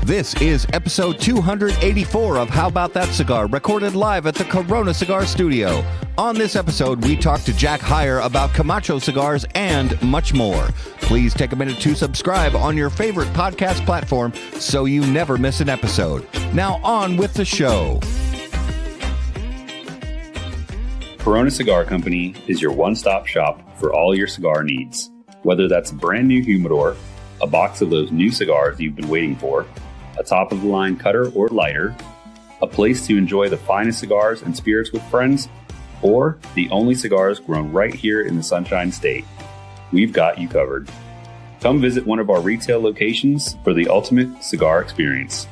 This is episode 284 of How About That Cigar, recorded live at the Corona Cigar Studio. On this episode, we talk to Jack Heyer about Camacho Cigars and much more. Please take a minute to subscribe on your favorite podcast platform so you never miss an episode. Now on with the show. Corona Cigar Company is your one-stop shop for all your cigar needs. Whether that's a brand new humidor, a box of those new cigars you've been waiting for, a top-of-the-line cutter or lighter, a place to enjoy the finest cigars and spirits with friends, or the only cigars grown right here in the Sunshine State, we've got you covered. Come visit one of our retail locations for the ultimate cigar experience.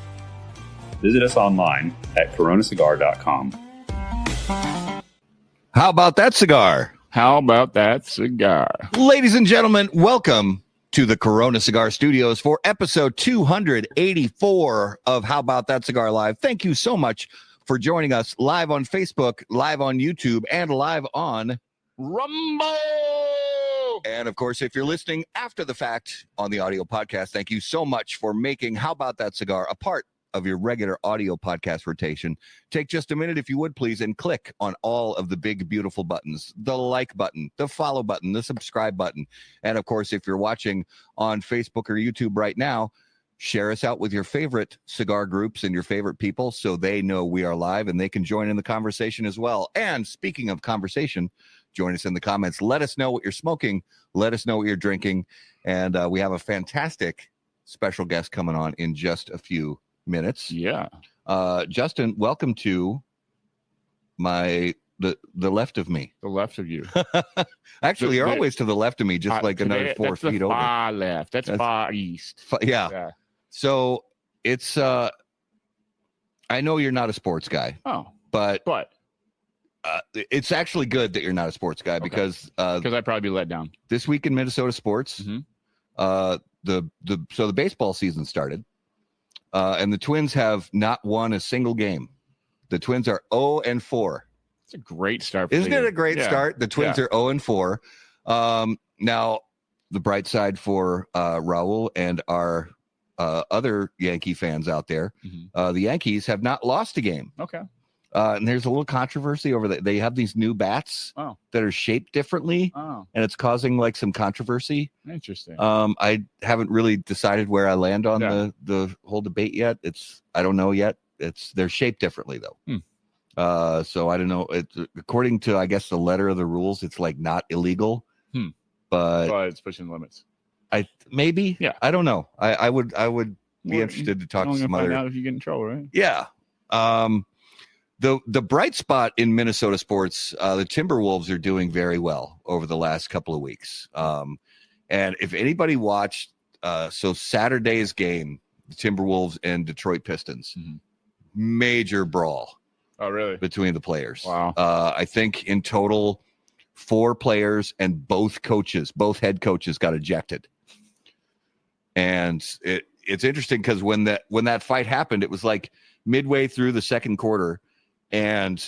Visit us online at coronacigar.com. How about that cigar? How about that cigar? Ladies and gentlemen, welcome to the Corona Cigar Studios for episode 284 of How About That Cigar Live. Thank you so much for joining us live on Facebook, live on YouTube, and live on Rumble! And of course, if you're listening after the fact on the audio podcast, thank you so much for making How About That Cigar a part of your regular audio podcast rotation. Take just a minute, if you would, please, and click on all of the big, beautiful buttons, the like button, the follow button, the subscribe button. And of course, if you're watching on Facebook or YouTube right now, share us out with your favorite cigar groups and your favorite people so they know we are live and they can join in the conversation as well. And speaking of conversation, join us in the comments. Let us know what you're smoking. Let us know what you're drinking. And we have a fantastic special guest coming on in just a few minutes. Yeah. Justin, welcome to the left of me. The left of you. Actually, you're always to the left of me, just like another 4 feet over. Far left. That's far east. Yeah. So it's I know you're not a sports guy. Oh. But it's actually good that you're not a sports guy because I'd probably be let down. This week in Minnesota sports, Mm-hmm. the baseball season started. And the Twins have not won a single game. The Twins are 0-4. It's a great start. Isn't it a great start? The Twins are 0-4. Now, the bright side for Raul and our other Yankee fans out there, the Yankees have not lost a game. Okay. And there's a little controversy over that. They have these new bats that are shaped differently, and it's causing like some controversy. Interesting. I haven't really decided where I land on the whole debate yet. I don't know yet. They're shaped differently though. So I don't know. According to, I guess, the letter of the rules, it's like not illegal, but it's pushing limits. Maybe. Yeah. I don't know. I would be interested to talk to some other. Out if you get in trouble, right? Yeah. The bright spot in Minnesota sports, the Timberwolves are doing very well over the last couple of weeks. And if anybody watched, Saturday's game, the Timberwolves and Detroit Pistons, major brawl. Oh, really? Between the players. Wow. I think in total, 4 players and both head coaches got ejected. And it's interesting because when that fight happened, it was like midway through the second quarter. And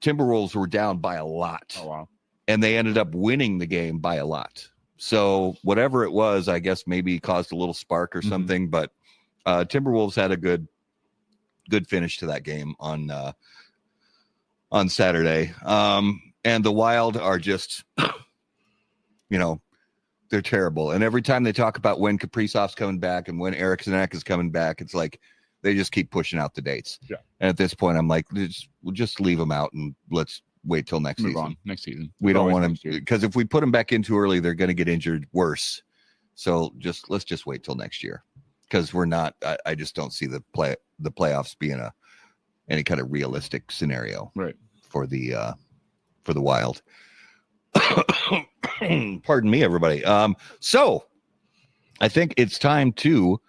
Timberwolves were down by a lot. Oh, wow. And they ended up winning the game by a lot. So whatever it was, I guess maybe caused a little spark or something. But Timberwolves had a good finish to that game on Saturday. And the Wild are just, they're terrible. And every time they talk about when Kaprizov's coming back and when Eric Zanek is coming back, it's like, they just keep pushing out the dates. Yeah. And at this point, I'm like, we'll just leave them out and let's wait till next season. Next season. We don't want them because if we put them back in too early, they're going to get injured worse. So let's just wait till next year because we're not. I just don't see the playoffs being any kind of realistic scenario for the Wild. Pardon me, everybody. So I think it's time to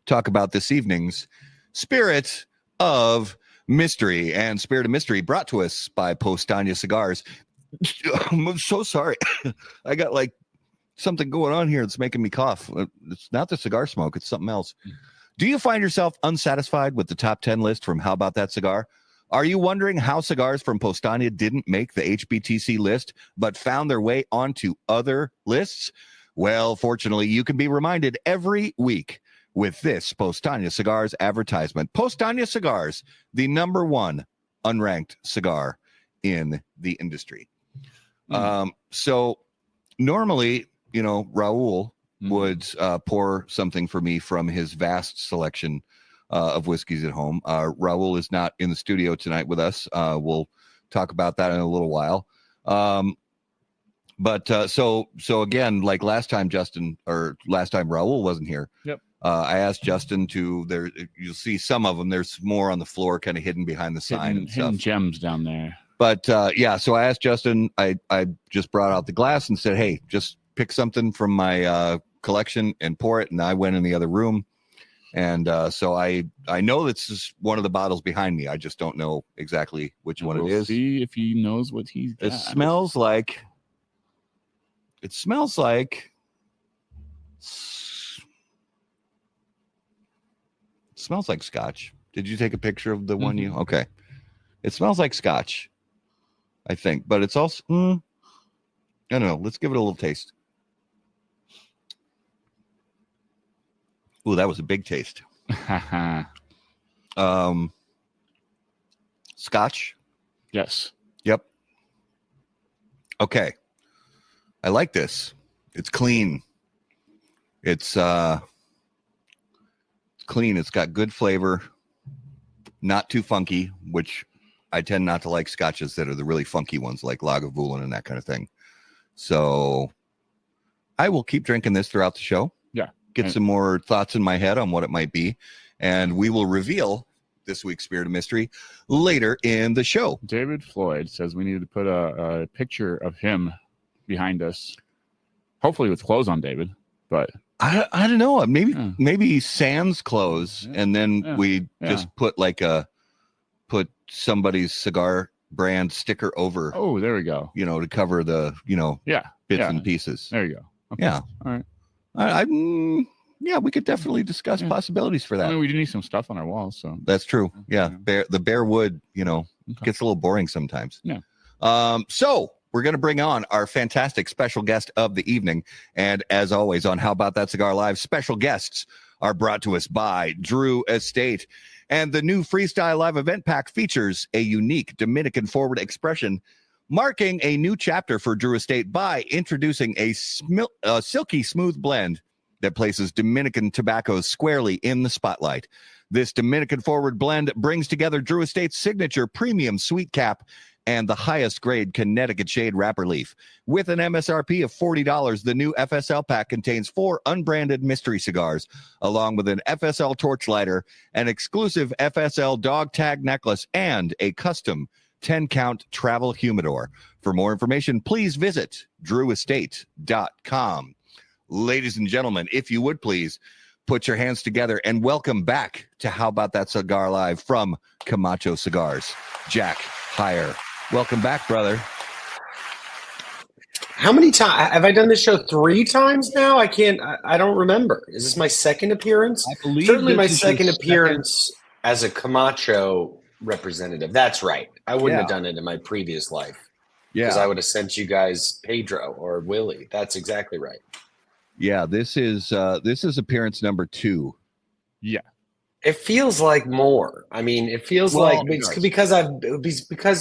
talk about this evening's Spirit of Mystery. And Spirit of Mystery brought to us by Postania Cigars. I'm so sorry. I got like something going on here that's making me cough. It's not the cigar smoke. It's something else. Do you find yourself unsatisfied with the top 10 list from How About That Cigar? Are you wondering how cigars from Postania didn't make the HBTC list, but found their way onto other lists? Well, fortunately, you can be reminded every week with this Postania Cigars advertisement. Postania Cigars, the number one unranked cigar in the industry. So normally, Raul would pour something for me from his vast selection of whiskeys at home. Raul is not in the studio tonight with us. We'll talk about that in a little while. But so again, like last time Raul wasn't here. Yep. I asked Justin to you'll see some of them. There's more on the floor, kind of hidden behind the sign and hidden stuff. gems down there. But so I asked Justin, I just brought out the glass and said, hey, just pick something from my collection and pour it. And I went in the other room. And so I know this is one of the bottles behind me. I just don't know exactly which one it is. See if he knows what he's got. It smells like scotch. Did you take a picture of the one you? Okay. It smells like scotch, I think, but it's also, I don't know. Let's give it a little taste. Ooh, that was a big taste. Scotch. Yes. Yep. Okay. I like this. It's clean. It's clean. It's got good flavor. Not too funky, which I tend not to like scotches that are the really funky ones like Lagavulin and that kind of thing. So I will keep drinking this throughout the show. Yeah. Get some more thoughts in my head on what it might be. And we will reveal this week's Spirit of Mystery later in the show. David Floyd says we need to put a picture of him behind us. Hopefully with clothes on, David. But I don't know. Maybe sans clothes, and then we just put put somebody's cigar brand sticker over. Oh, there we go. To cover the bits and pieces. There you go. Okay. Yeah. All right. We could definitely discuss possibilities for that. I mean, we do need some stuff on our walls, so that's true. Yeah, the bare wood, gets a little boring sometimes. Yeah. So we're going to bring on our fantastic special guest of the evening, and as always on How About That Cigar Live, special guests are brought to us by Drew Estate, and the new Freestyle Live event pack features a unique Dominican forward expression, marking a new chapter for Drew Estate by introducing a silky smooth blend that places Dominican tobaccos squarely in the spotlight. This Dominican forward blend brings together Drew Estate's signature premium sweet cap and the highest grade Connecticut shade wrapper leaf. With an MSRP of $40, the new FSL pack contains 4 unbranded mystery cigars, along with an FSL torch lighter, an exclusive FSL dog tag necklace, and a custom 10-count travel humidor. For more information, please visit drewestate.com. Ladies and gentlemen, if you would please put your hands together and welcome back to How About That Cigar Live from Camacho Cigars, Jack Heyer. Welcome back, brother. How many times have I done this show? 3 times now? I don't remember. Is this my second appearance? I believe certainly my second appearance as a Camacho representative. That's right. I wouldn't have done it in my previous life. Yeah. Because I would have sent you guys Pedro or Willie. That's exactly right. Yeah, this is appearance number 2. Yeah. It feels like more. I mean, it feels like it's because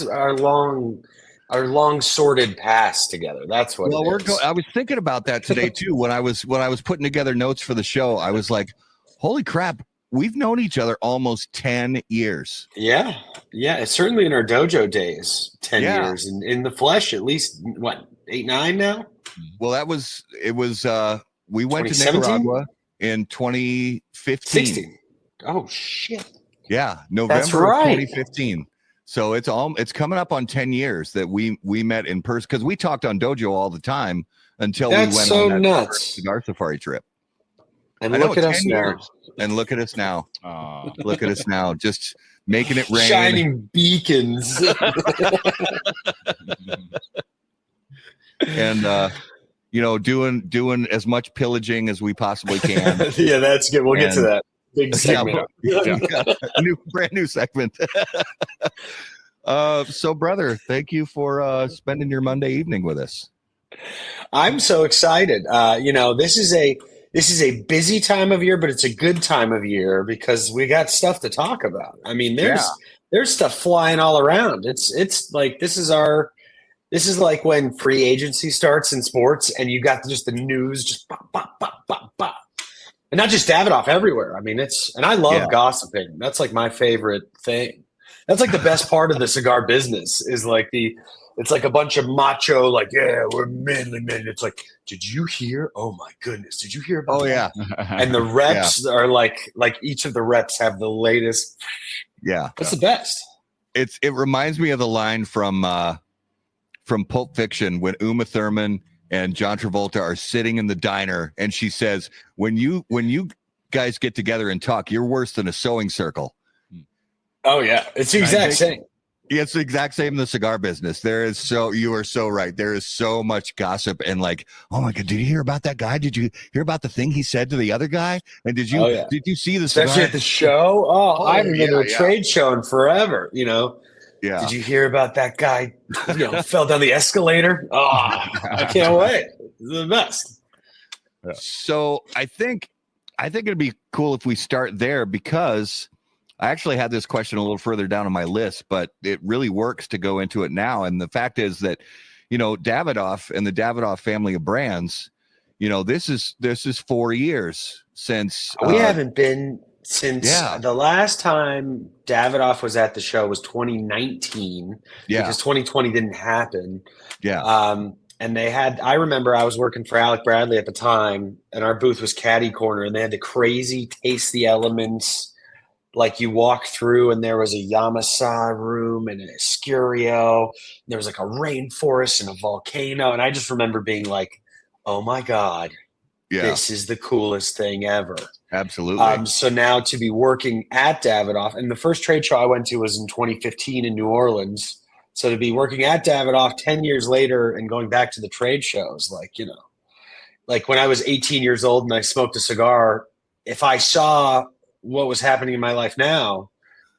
our long sordid past together. That's what. Well, I was thinking about that today too. When I was putting together notes for the show, I was like, "Holy crap, we've known each other almost 10 years." Yeah. It's certainly in our dojo days, 10 years, and in the flesh, at least 8, 9 now. Well, we went to Nicaragua in 2015. 16. Oh shit! Yeah, November of 2015. So it's coming up on 10 years that we met in person, because we talked on Dojo all the time until we went on that cigar safari trip. And look at us now. And look at us now. Look at us now, just making it rain, shining beacons, and doing as much pillaging as we possibly can. Yeah, that's good. We'll get to that. Big segment. Brand new segment. So, brother, thank you for spending your Monday evening with us. I'm so excited. This is this is a busy time of year, but it's a good time of year because we got stuff to talk about. I mean, there's stuff flying all around. It's like this is like when free agency starts in sports and you got just the news just pop, pop, pop, pop, pop. And not just Davidoff, everywhere. I mean, and I love gossiping. That's like my favorite thing. That's like the best part of the cigar business is like it's like a bunch of macho, like, yeah, we're manly men. It's like, did you hear? Oh my goodness. Did you hear about that? And the reps are like each of the reps have the latest. Yeah. That's the best. It reminds me of the line from Pulp Fiction when Uma Thurman and John Travolta are sitting in the diner and she says, when you guys get together and talk, you're worse than a sewing circle. Oh yeah. It's the exact same. Yeah, it's the exact same in the cigar business. You are so right. There is so much gossip and like, oh my God, did you hear about that guy? Did you hear about the thing he said to the other guy? And did you see the especially cigar? at the show? I haven't been to a trade show in forever, you know. Yeah. Did you hear about that guy, fell down the escalator? Oh, I can't wait. This is the best. Yeah. So I think it'd be cool if we start there because I actually had this question a little further down on my list, but it really works to go into it now. And the fact is that, Davidoff and the Davidoff family of brands, this is 4 years since we haven't been since the last time Davidoff was at the show was 2019 because 2020 didn't happen. Yeah. And I remember I was working for Alec Bradley at the time and our booth was Caddy Corner and they had the crazy taste the elements. Like you walk through and there was a Yamasa room and an Escurio. And there was like a rainforest and a volcano. And I just remember being like, oh my God, this is the coolest thing ever. Absolutely. So now to be working at Davidoff, and the first trade show I went to was in 2015 in New Orleans. So to be working at Davidoff 10 years later and going back to the trade shows, like when I was 18 years old and I smoked a cigar, if I saw what was happening in my life now,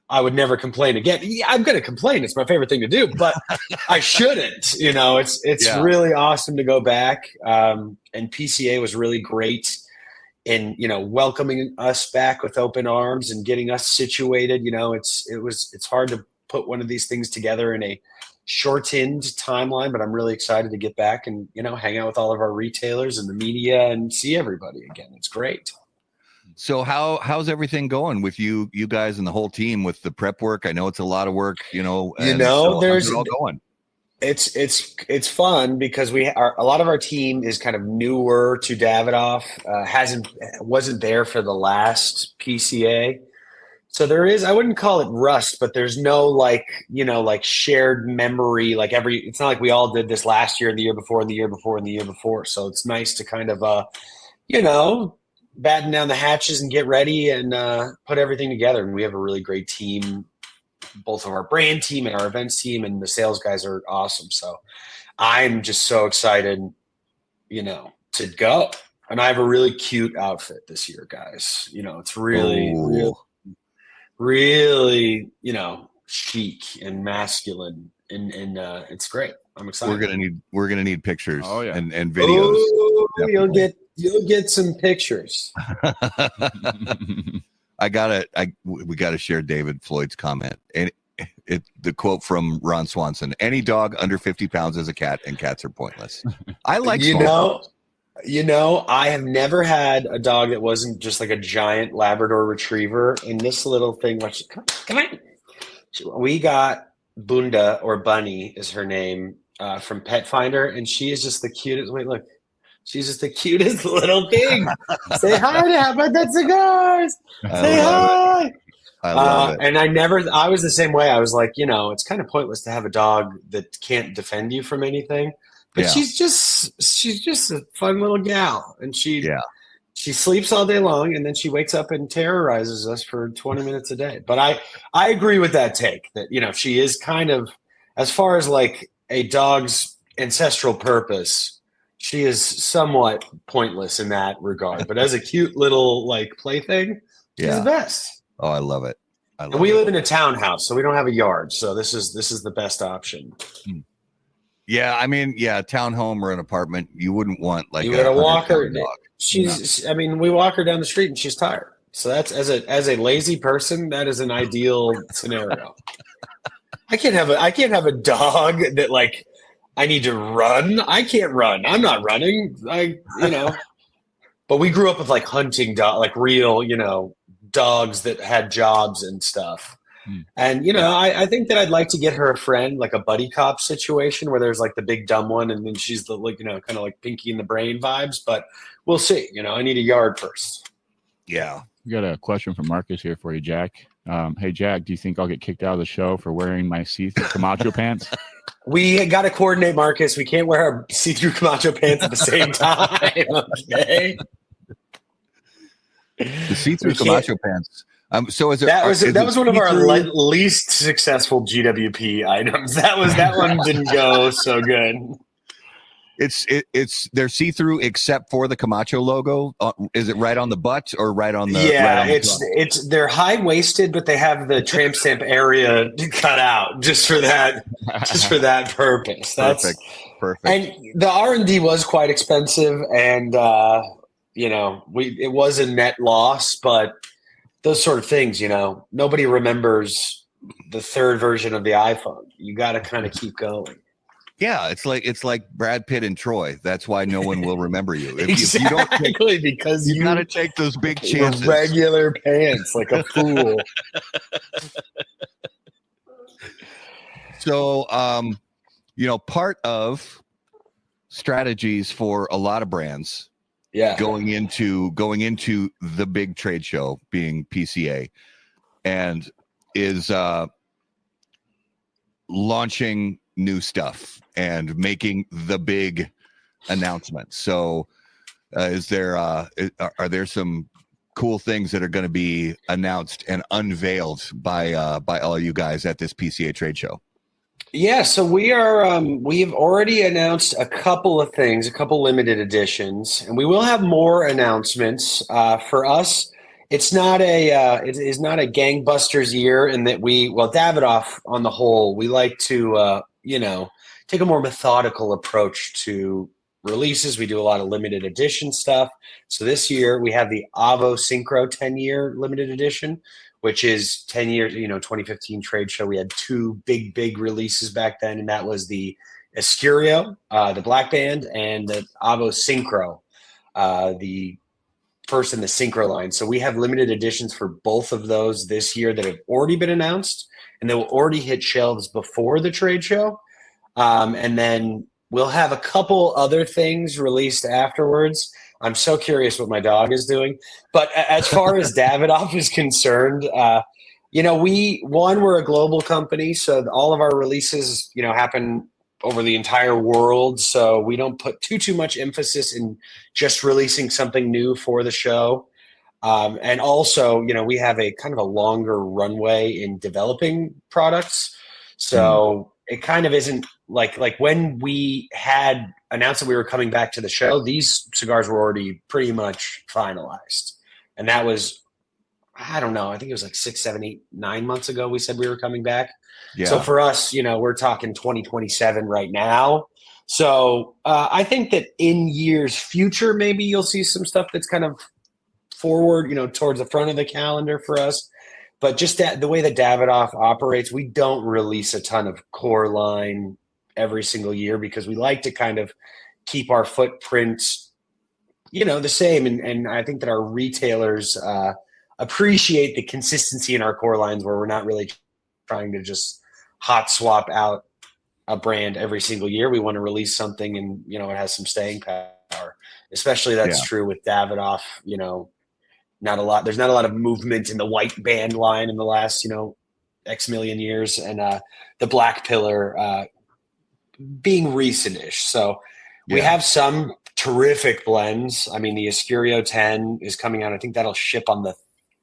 I would never complain again. Yeah, I'm going to complain. It's my favorite thing to do, but I shouldn't. It's really awesome to go back. And PCA was really great in welcoming us back with open arms and getting us situated. It's hard to put one of these things together in a shortened timeline, but I'm really excited to get back and hang out with all of our retailers and the media and see everybody again. It's great. So how's everything going with you guys and the whole team with the prep work? I know it's a lot of work, there's how's it all going? It's fun because a lot of our team is kind of newer to Davidoff, wasn't there for the last PCA. So there is, I wouldn't call it rust, but there's no like shared memory. It's not like we all did this last year and the year before and the year before and the year before. So it's nice to kind of, batten down the hatches and get ready and put everything together. And we have a really great team, both of our brand team and our events team, and the sales guys are awesome. So I'm just so excited, to go. And I have a really cute outfit this year, guys. It's really, really, chic and masculine, and it's great. I'm excited. We're gonna need pictures and videos. Oh, you'll get some pictures. We gotta share David Floyd's comment. And the quote from Ron Swanson: any dog under 50 pounds is a cat, and cats are pointless. I like I have never had a dog that wasn't just like a giant Labrador retriever. And this little thing, come on. We got Bunda, or Bunny is her name, from Pet Finder, and she is just the cutest. Wait, look. She's just the cutest little thing. Say hi to How About That Cigars. Say hi. I love it. And I was the same way. I was like, it's kind of pointless to have a dog that can't defend you from anything. But she's just a fun little gal. And she sleeps all day long and then she wakes up and terrorizes us for 20 minutes a day. But I agree with that take that, she is kind of, as far as like a dog's ancestral purpose, she is somewhat pointless in that regard, but as a cute little plaything, she's the best. Oh, I love it. We live in a townhouse, so we don't have a yard. So this is the best option. Yeah, I mean, yeah, townhome or an apartment, you wouldn't want like You a gotta walk her. 100-pound dog. She's. I mean, we walk her down the street and she's tired. So that's as a lazy person, that is an ideal scenario. I can't have a dog that like I need to run. I can't run. I'm not running. But we grew up with like hunting dog, like real, dogs that had jobs and stuff. And I think that I'd like to get her a friend, like a buddy cop situation where there's like the big dumb one, and then she's the like kind of like Pinky in the Brain vibes. But we'll see. I need a yard first. Yeah. We got a question from Marcus here for you, Jack. Hey, Jack, do you think I'll get kicked out of the show for wearing my see-through Camacho pants? We got to coordinate, Marcus. We can't wear our see-through Camacho pants at the same time. Okay. The see-through Camacho pants. So is it that was one of our least successful GWP items. That one didn't go so good. They're see-through except for the Camacho logo. Is it right on the butt or right on the? Yeah, right on the they're high-waisted, but they have the tramp stamp area cut out just for that purpose. That's perfect. And the R&D was quite expensive, and it was a net loss, but those sort of things, nobody remembers the third version of the iPhone. You got to kind of keep going. Yeah, it's like Brad Pitt and Troy. That's why no one will remember you. Exactly, if you don't take, because you got to take those big chances. Regular pants, like a fool. So, part of strategies for a lot of brands, going into the big trade show being PCA, and is launching new stuff and making the big announcements. So are there some cool things that are going to be announced and unveiled by all you guys at this PCA trade show? Yeah, so we've already announced a couple of things, a couple limited editions, and we will have more announcements. For us, it is not a gangbusters year in that Davidoff on the whole, we like to take a more methodical approach to releases. We do a lot of limited edition stuff. So this year we have the Avo Synchro 10-year limited edition, which is 10 years, 2015 trade show. We had two big releases back then, and that was the Escurio, the black band, and the Avo Synchro, the first in the Synchro line. So we have limited editions for both of those this year that have already been announced, and they will already hit shelves before the trade show. And then we'll have a couple other things released afterwards. I'm so curious what my dog is doing. But as far as Davidoff is concerned, we're a global company, so all of our releases, happen over the entire world. So we don't put too much emphasis in just releasing something new for the show. And also, we have a kind of a longer runway in developing products. So it kind of isn't like when we had announced that we were coming back to the show, these cigars were already pretty much finalized. And that was, I don't know, I think it was like 6, 7, 8, 9 months ago we said we were coming back. Yeah. So for us, we're talking 2027 right now. So I think that in years future, maybe you'll see some stuff that's kind of forward, towards the front of the calendar for us. But just the way that Davidoff operates, we don't release a ton of core line every single year because we like to kind of keep our footprint, the same. And I think that our retailers appreciate the consistency in our core lines where we're not really trying to just hot swap out a brand every single year. We want to release something and, it has some staying power. Especially that's true with Davidoff, there's not a lot of movement in the white band line in the last, X million years, and the black pillar being recent-ish. So we have some terrific blends. I mean, the Escurio 10 is coming out. I think that'll ship on the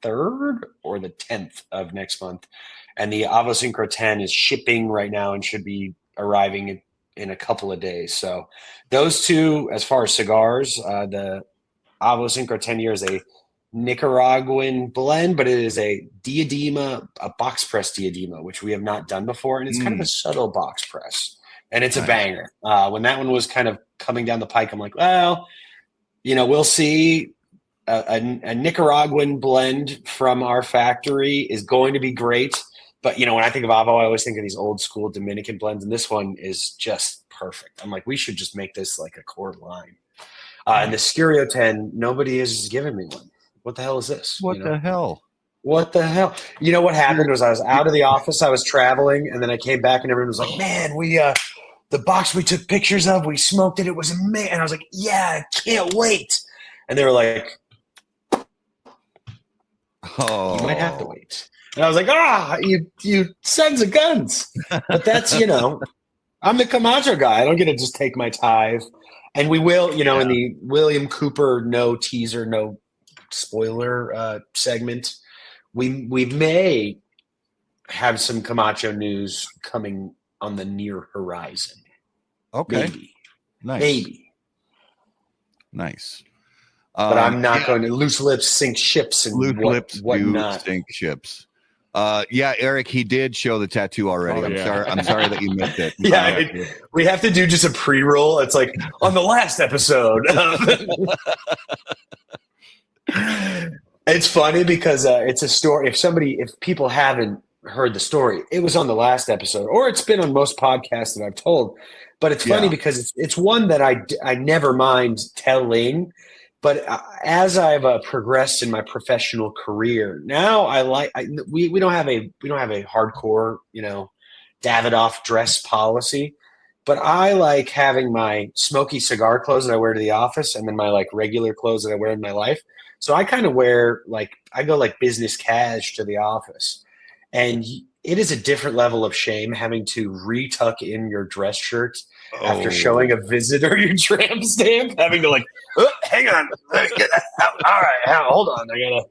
3rd or the 10th of next month. And the Avo Synchro 10 is shipping right now and should be arriving in a couple of days. So those two, as far as cigars, the Avo Synchro 10 year is a Nicaraguan blend, but it is a diadema, a box press diadema, which we have not done before. And it's kind of a subtle box press. and it's a Nice. banger. When that one was kind of coming down the pike, I'm like, well, we'll see. A Nicaraguan blend from our factory is going to be great. But, when I think of Avo, I always think of these old school Dominican blends, and this one is just perfect. I'm like, we should just make this like a core line. And the Scurio 10, nobody has given me one. What the hell is this? What the hell? What the hell? You know what happened was I was out of the office, I was traveling, and then I came back and everyone was like, man, the box we took pictures of, we smoked it. It was amazing. And I was like, yeah, I can't wait. And they were like, Oh, you might have to wait. And I was like, you sons of guns. But that's, I'm the Camacho guy. I don't get to just take my tithe. And we will, in the William Cooper no teaser, no spoiler segment, we may have some Camacho news coming on the near horizon. okay. Maybe. Nice. Maybe. Nice. But I'm not going to loose lips sink ships and Loose lips whatnot. do sink ships. Yeah, Eric, he did show the tattoo already. I'm sorry that you missed it. We have to do just a pre-roll. It's like on the last episode. It's funny because it's a story. If people haven't heard the story, it was on the last episode, or it's been on most podcasts that I've told. But it's funny because it's one that I never mind telling. But as I've progressed in my professional career, now we don't have a hardcore Davidoff dress policy, but I like having my smoky cigar clothes that I wear to the office, and then my like regular clothes that I wear in my life. So I kind of wear I go like business cash to the office, and it is a different level of shame having to retuck in your dress shirt after showing a visitor your tramp stamp, having to hang on, get that out. All right, hold on, I gotta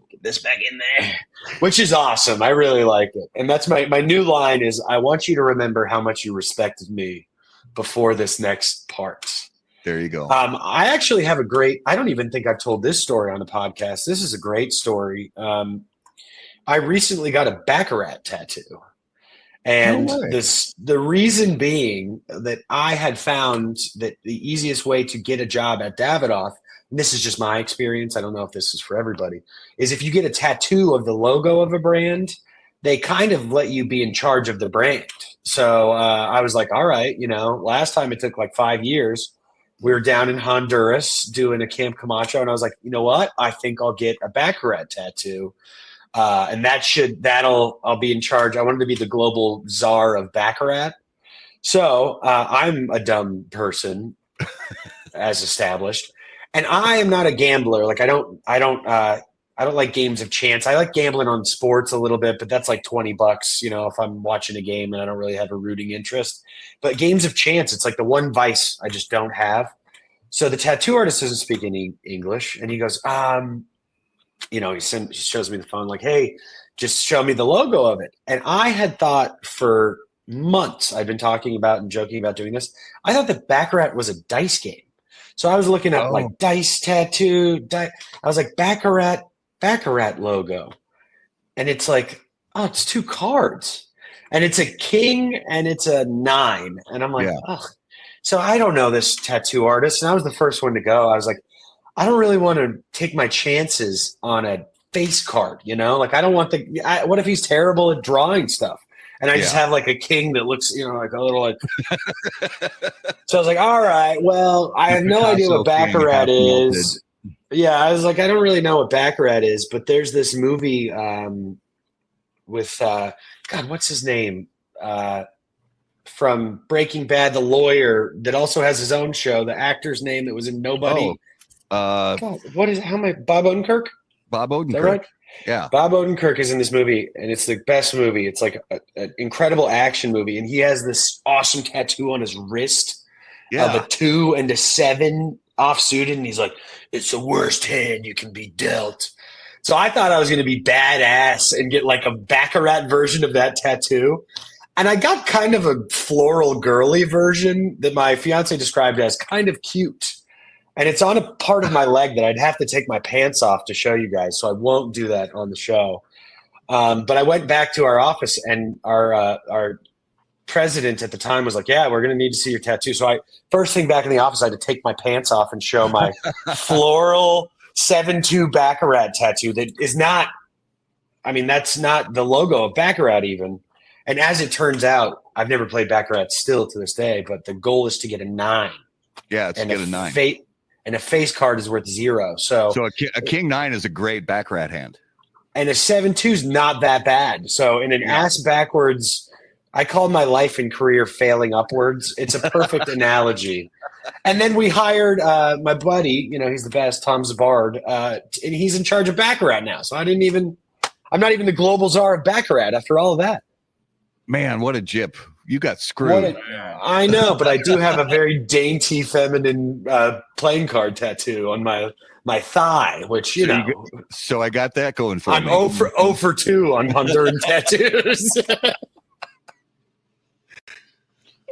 get this back in there, which is awesome. I really like it, and that's my new line is, I want you to remember how much you respected me before this next part. There you go. I actually have I don't even think I've told this story on the podcast. This is a great story. I recently got a Baccarat tattoo. And the reason being that I had found that the easiest way to get a job at Davidoff, and this is just my experience, I don't know if this is for everybody, is if you get a tattoo of the logo of a brand, they kind of let you be in charge of the brand. So I was like, all right, last time it took like 5 years. We were down in Honduras doing a Camp Camacho, and I was like, you know what? I think I'll get a Baccarat tattoo. And I'll be in charge. I wanted to be the global czar of Baccarat. So I'm a dumb person as established. And I am not a gambler. Like I don't like games of chance. I like gambling on sports a little bit, but that's like $20, if I'm watching a game and I don't really have a rooting interest. But games of chance, it's like the one vice I just don't have. So the tattoo artist doesn't speak any English, and he goes, he shows me the phone like, hey, just show me the logo of it. And I had thought for months, I've been talking about and joking about doing this. I thought that Baccarat was a dice game. So I was looking at like dice tattoo. I was like, Baccarat logo. And it's like, oh, it's 2 cards. And it's a king and it's a 9. And I'm like, oh. So I don't know this tattoo artist. And I was the first one to go. I was like, I don't really want to take my chances on a face card, Like I don't want what if he's terrible at drawing stuff? And I just have like a king that looks, like a little like. So I was like, all right, well, I have no idea what Baccarat is. Yeah, I was like, I don't really know what Baccarat is, but there's this movie with God, what's his name? From Breaking Bad, the lawyer that also has his own show. The actor's name that was in Nobody. God, Bob Odenkirk? Bob Odenkirk. Is that right? Yeah. Bob Odenkirk is in this movie, and it's the best movie. It's like an incredible action movie, and he has this awesome tattoo on his wrist of a 2 and a 7 off-suited, and he's like, it's the worst hand you can be dealt. So I thought I was going to be badass and get like a Baccarat version of that tattoo. And I got kind of a floral girly version that my fiance described as kind of cute. And it's on a part of my leg that I'd have to take my pants off to show you guys. So I won't do that on the show. But I went back to our office, and our president at the time was like, yeah, we're going to need to see your tattoo. So first thing back in the office, I had to take my pants off and show my floral 7-2 Baccarat tattoo. That is not, I mean, that's not the logo of Baccarat even. And as it turns out, I've never played Baccarat still to this day, but the goal is to get a 9. Yeah, it's to get a 9. And a face card is worth 0. So a king 9 is a great Baccarat hand. And a 7-2 is not that bad. So in an ass backwards, I call my life and career failing upwards. It's a perfect analogy. And then we hired my buddy, he's the best, Tom Zabard, and he's in charge of Baccarat now. So I'm not even the global czar of Baccarat after all of that. Man, what a jip. You got screwed. I know, but I do have a very dainty feminine playing card tattoo on my thigh, which, So I got that going for me. I'm 0 for 2 on Honduran tattoos.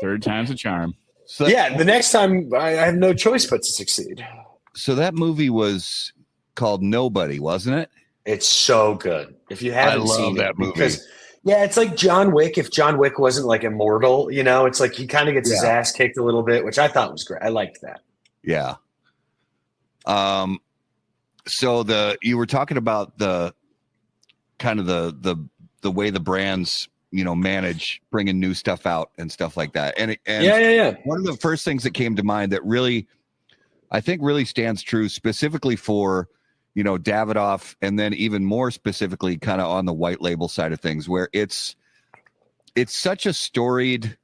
Third time's a charm. So the next time I have no choice but to succeed. So that movie was called Nobody, wasn't it? It's so good. If you haven't seen that movie. Because it's like John Wick. If John Wick wasn't like immortal, it's like he kind of gets his ass kicked a little bit, which I thought was great. I liked that. Yeah. So you were talking about the kind of the way the brands, manage bringing new stuff out and stuff like that. And one of the first things that came to mind that really, I think really stands true specifically for, Davidoff, and then even more specifically kind of on the white label side of things, where it's such a storied,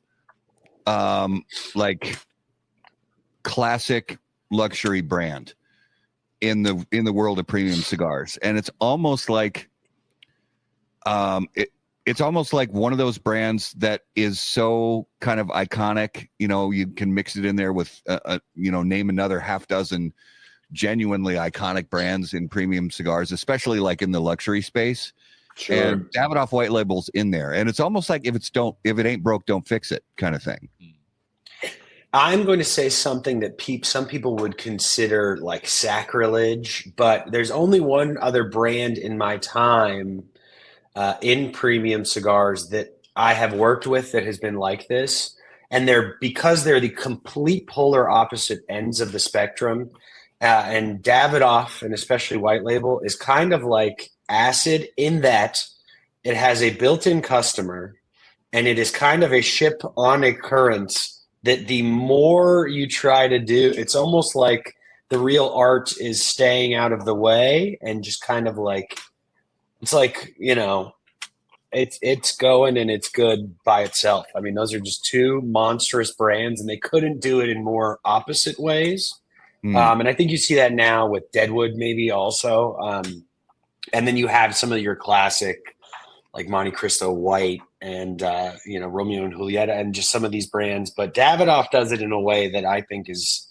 like classic luxury brand in the world of premium cigars. And it's almost like, it's almost like one of those brands that is so kind of iconic, you can mix it in there with, name another half dozen genuinely iconic brands in premium cigars, especially like in the luxury space. Sure. And Davidoff white label's in there. And it's almost like if it ain't broke, don't fix it kind of thing. I'm going to say something that some people would consider like sacrilege, but there's only one other brand in my time in premium cigars that I have worked with that has been like this. And because they're the complete polar opposite ends of the spectrum. And Davidoff, and especially white label, is kind of like acid in that it has a built-in customer, and it is kind of a ship on a current that the more you try to do, it's almost like the real art is staying out of the way and just kind of like, it's like, it's going and it's good by itself. I mean, those are just two monstrous brands, and they couldn't do it in more opposite ways. And I think you see that now with Deadwood maybe also. And then you have some of your classic like Monte Cristo White and, Romeo and Julieta and just some of these brands. But Davidoff does it in a way that I think is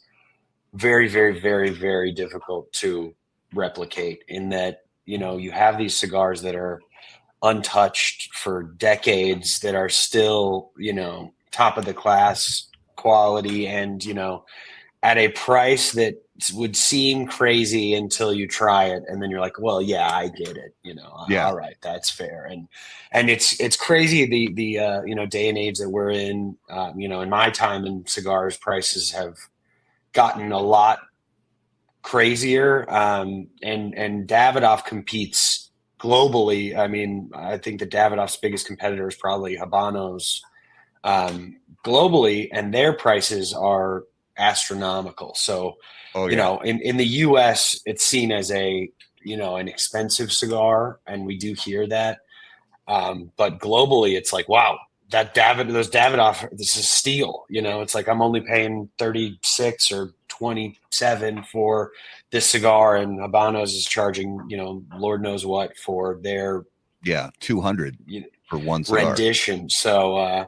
very, very, very, very difficult to replicate, in that, you have these cigars that are untouched for decades that are still, top of the class quality and, at a price that would seem crazy until you try it. And then you're like, well, yeah, I get it. All right, that's fair. And it's crazy. The day and age that we're in, in my time in cigars, prices have gotten a lot crazier. And Davidoff competes globally. I mean, I think that Davidoff's biggest competitor is probably Habanos globally, and their prices are astronomical. So, in the US, it's seen as an expensive cigar, and we do hear that. But globally, it's like, wow, those Davidoff, this is steal. It's like I'm only paying 36 or 27 for this cigar, and Habanos is charging, Lord knows what for their 200 for one cigar rendition. So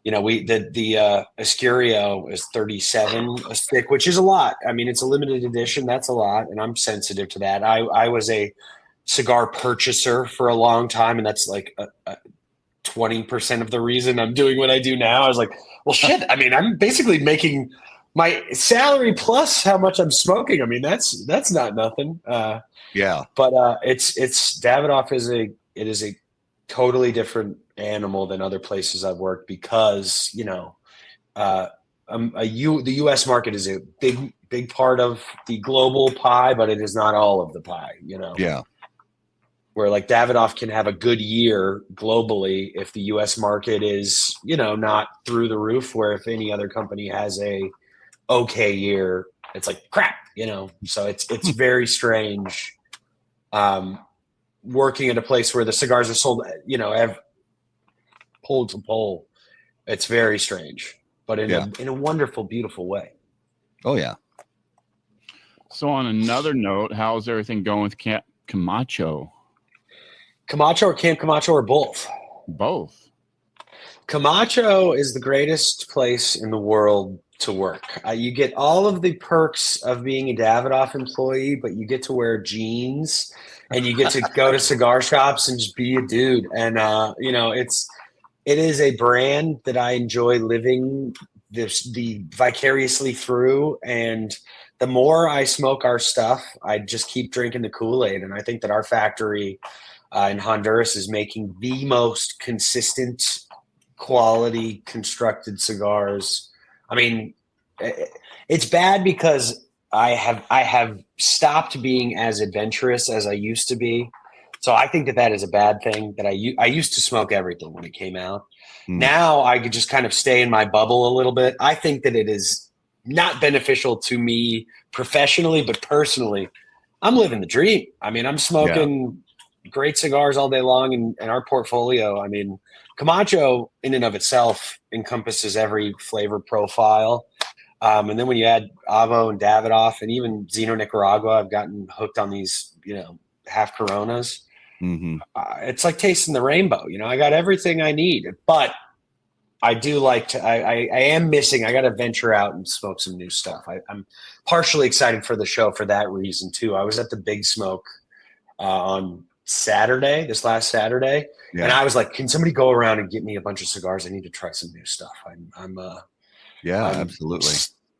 the Escurio is 37 a stick, which is a lot. I mean, it's a limited edition. That's a lot, and I'm sensitive to that. I was a cigar purchaser for a long time, and that's like 20% of the reason I'm doing what I do now. I was like, well, shit. I mean, I'm basically making my salary plus how much I'm smoking. I mean, that's not nothing. But it's Davidoff is a totally different animal than other places I've worked because, the U.S. market is a big part of the global pie, but it is not all of the pie, Yeah. Where like Davidoff can have a good year globally if the U.S. market is, not through the roof, where if any other company has a okay year, it's like crap, so it's very strange working at a place where the cigars are sold, pole to pole. It's very strange, but in a wonderful, beautiful way. Oh yeah. So on another note, how's everything going with Camacho? Camacho or Camp Camacho or both? Both. Camacho is the greatest place in the world to work. You get all of the perks of being a Davidoff employee, but you get to wear jeans and you get to go to cigar shops and just be a dude. And it is a brand that I enjoy living the vicariously through. And the more I smoke our stuff, I just keep drinking the Kool-Aid. And I think that our factory in Honduras is making the most consistent quality constructed cigars. I mean, it's bad because I have stopped being as adventurous as I used to be. So I think that is a bad thing. That I used to smoke everything when it came out. Now I could just kind of stay in my bubble a little bit. I think that it is not beneficial to me professionally, but personally, I'm living the dream. I mean, I'm smoking great cigars all day long in our portfolio. I mean, Camacho in and of itself encompasses every flavor profile. And then when you add Avo and Davidoff and even Zeno Nicaragua, I've gotten hooked on these, half Coronas. Mm-hmm. It's like tasting the rainbow. I got everything I need, but I do like to, I am missing, I got to venture out and smoke some new stuff. I'm partially excited for the show for that reason too. I was at the Big Smoke on this last Saturday. Yeah. And I was like, can somebody go around and get me a bunch of cigars? I need to try some new stuff. I'm absolutely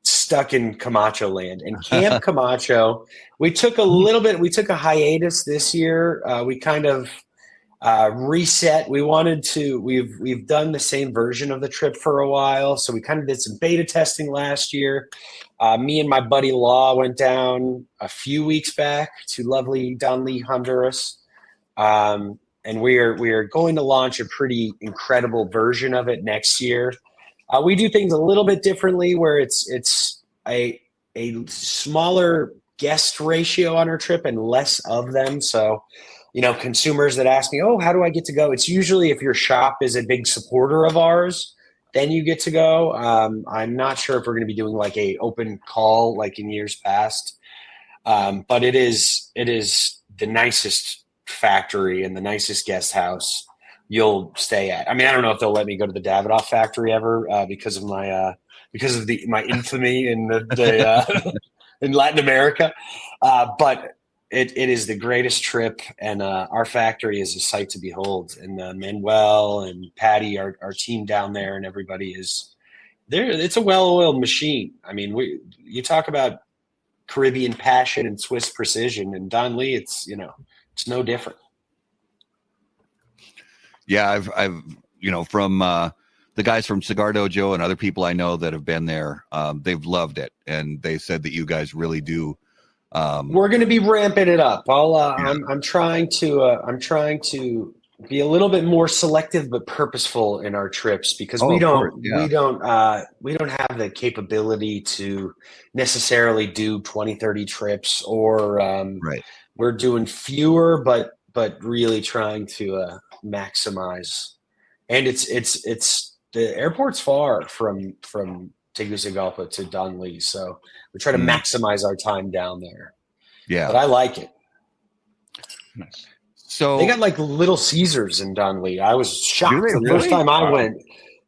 stuck in Camacho land. And Camp Camacho, we took a hiatus this year. We kind of reset. We've done the same version of the trip for a while. So we kind of did some beta testing last year. Me and my buddy Law went down a few weeks back to lovely Danlí, Honduras. And we are going to launch a pretty incredible version of it next year. We do things a little bit differently, where it's a smaller guest ratio on our trip and less of them. So, consumers that ask me, "Oh, how do I get to go?" It's usually if your shop is a big supporter of ours, then you get to go. I'm not sure if we're going to be doing like a open call like in years past, but it is the nicest factory and the nicest guest house you'll stay at. I mean, I don't know if they'll let me go to the Davidoff factory ever because of my infamy in in Latin America, but it is the greatest trip, and our factory is a sight to behold. And Manuel and Patty, our team down there, and everybody is there. It's a well-oiled machine. I mean, you talk about Caribbean passion and Swiss precision, and Danlí, it's no different. Yeah, I've from the guys from Cigar Dojo and other people I know that have been there, they've loved it, and they said that you guys really do. We're going to be ramping it up. I'm trying to be a little bit more selective but purposeful in our trips, because we don't have the capability to necessarily do 20, 30 trips, or Right. We're doing fewer, but really trying to maximize. And it's the airport's far from Tegucigalpa to Danlí, so we try to maximize our time down there. Yeah, but I like it. Nice. So they got like Little Caesars in Danlí. I was shocked the first time I went.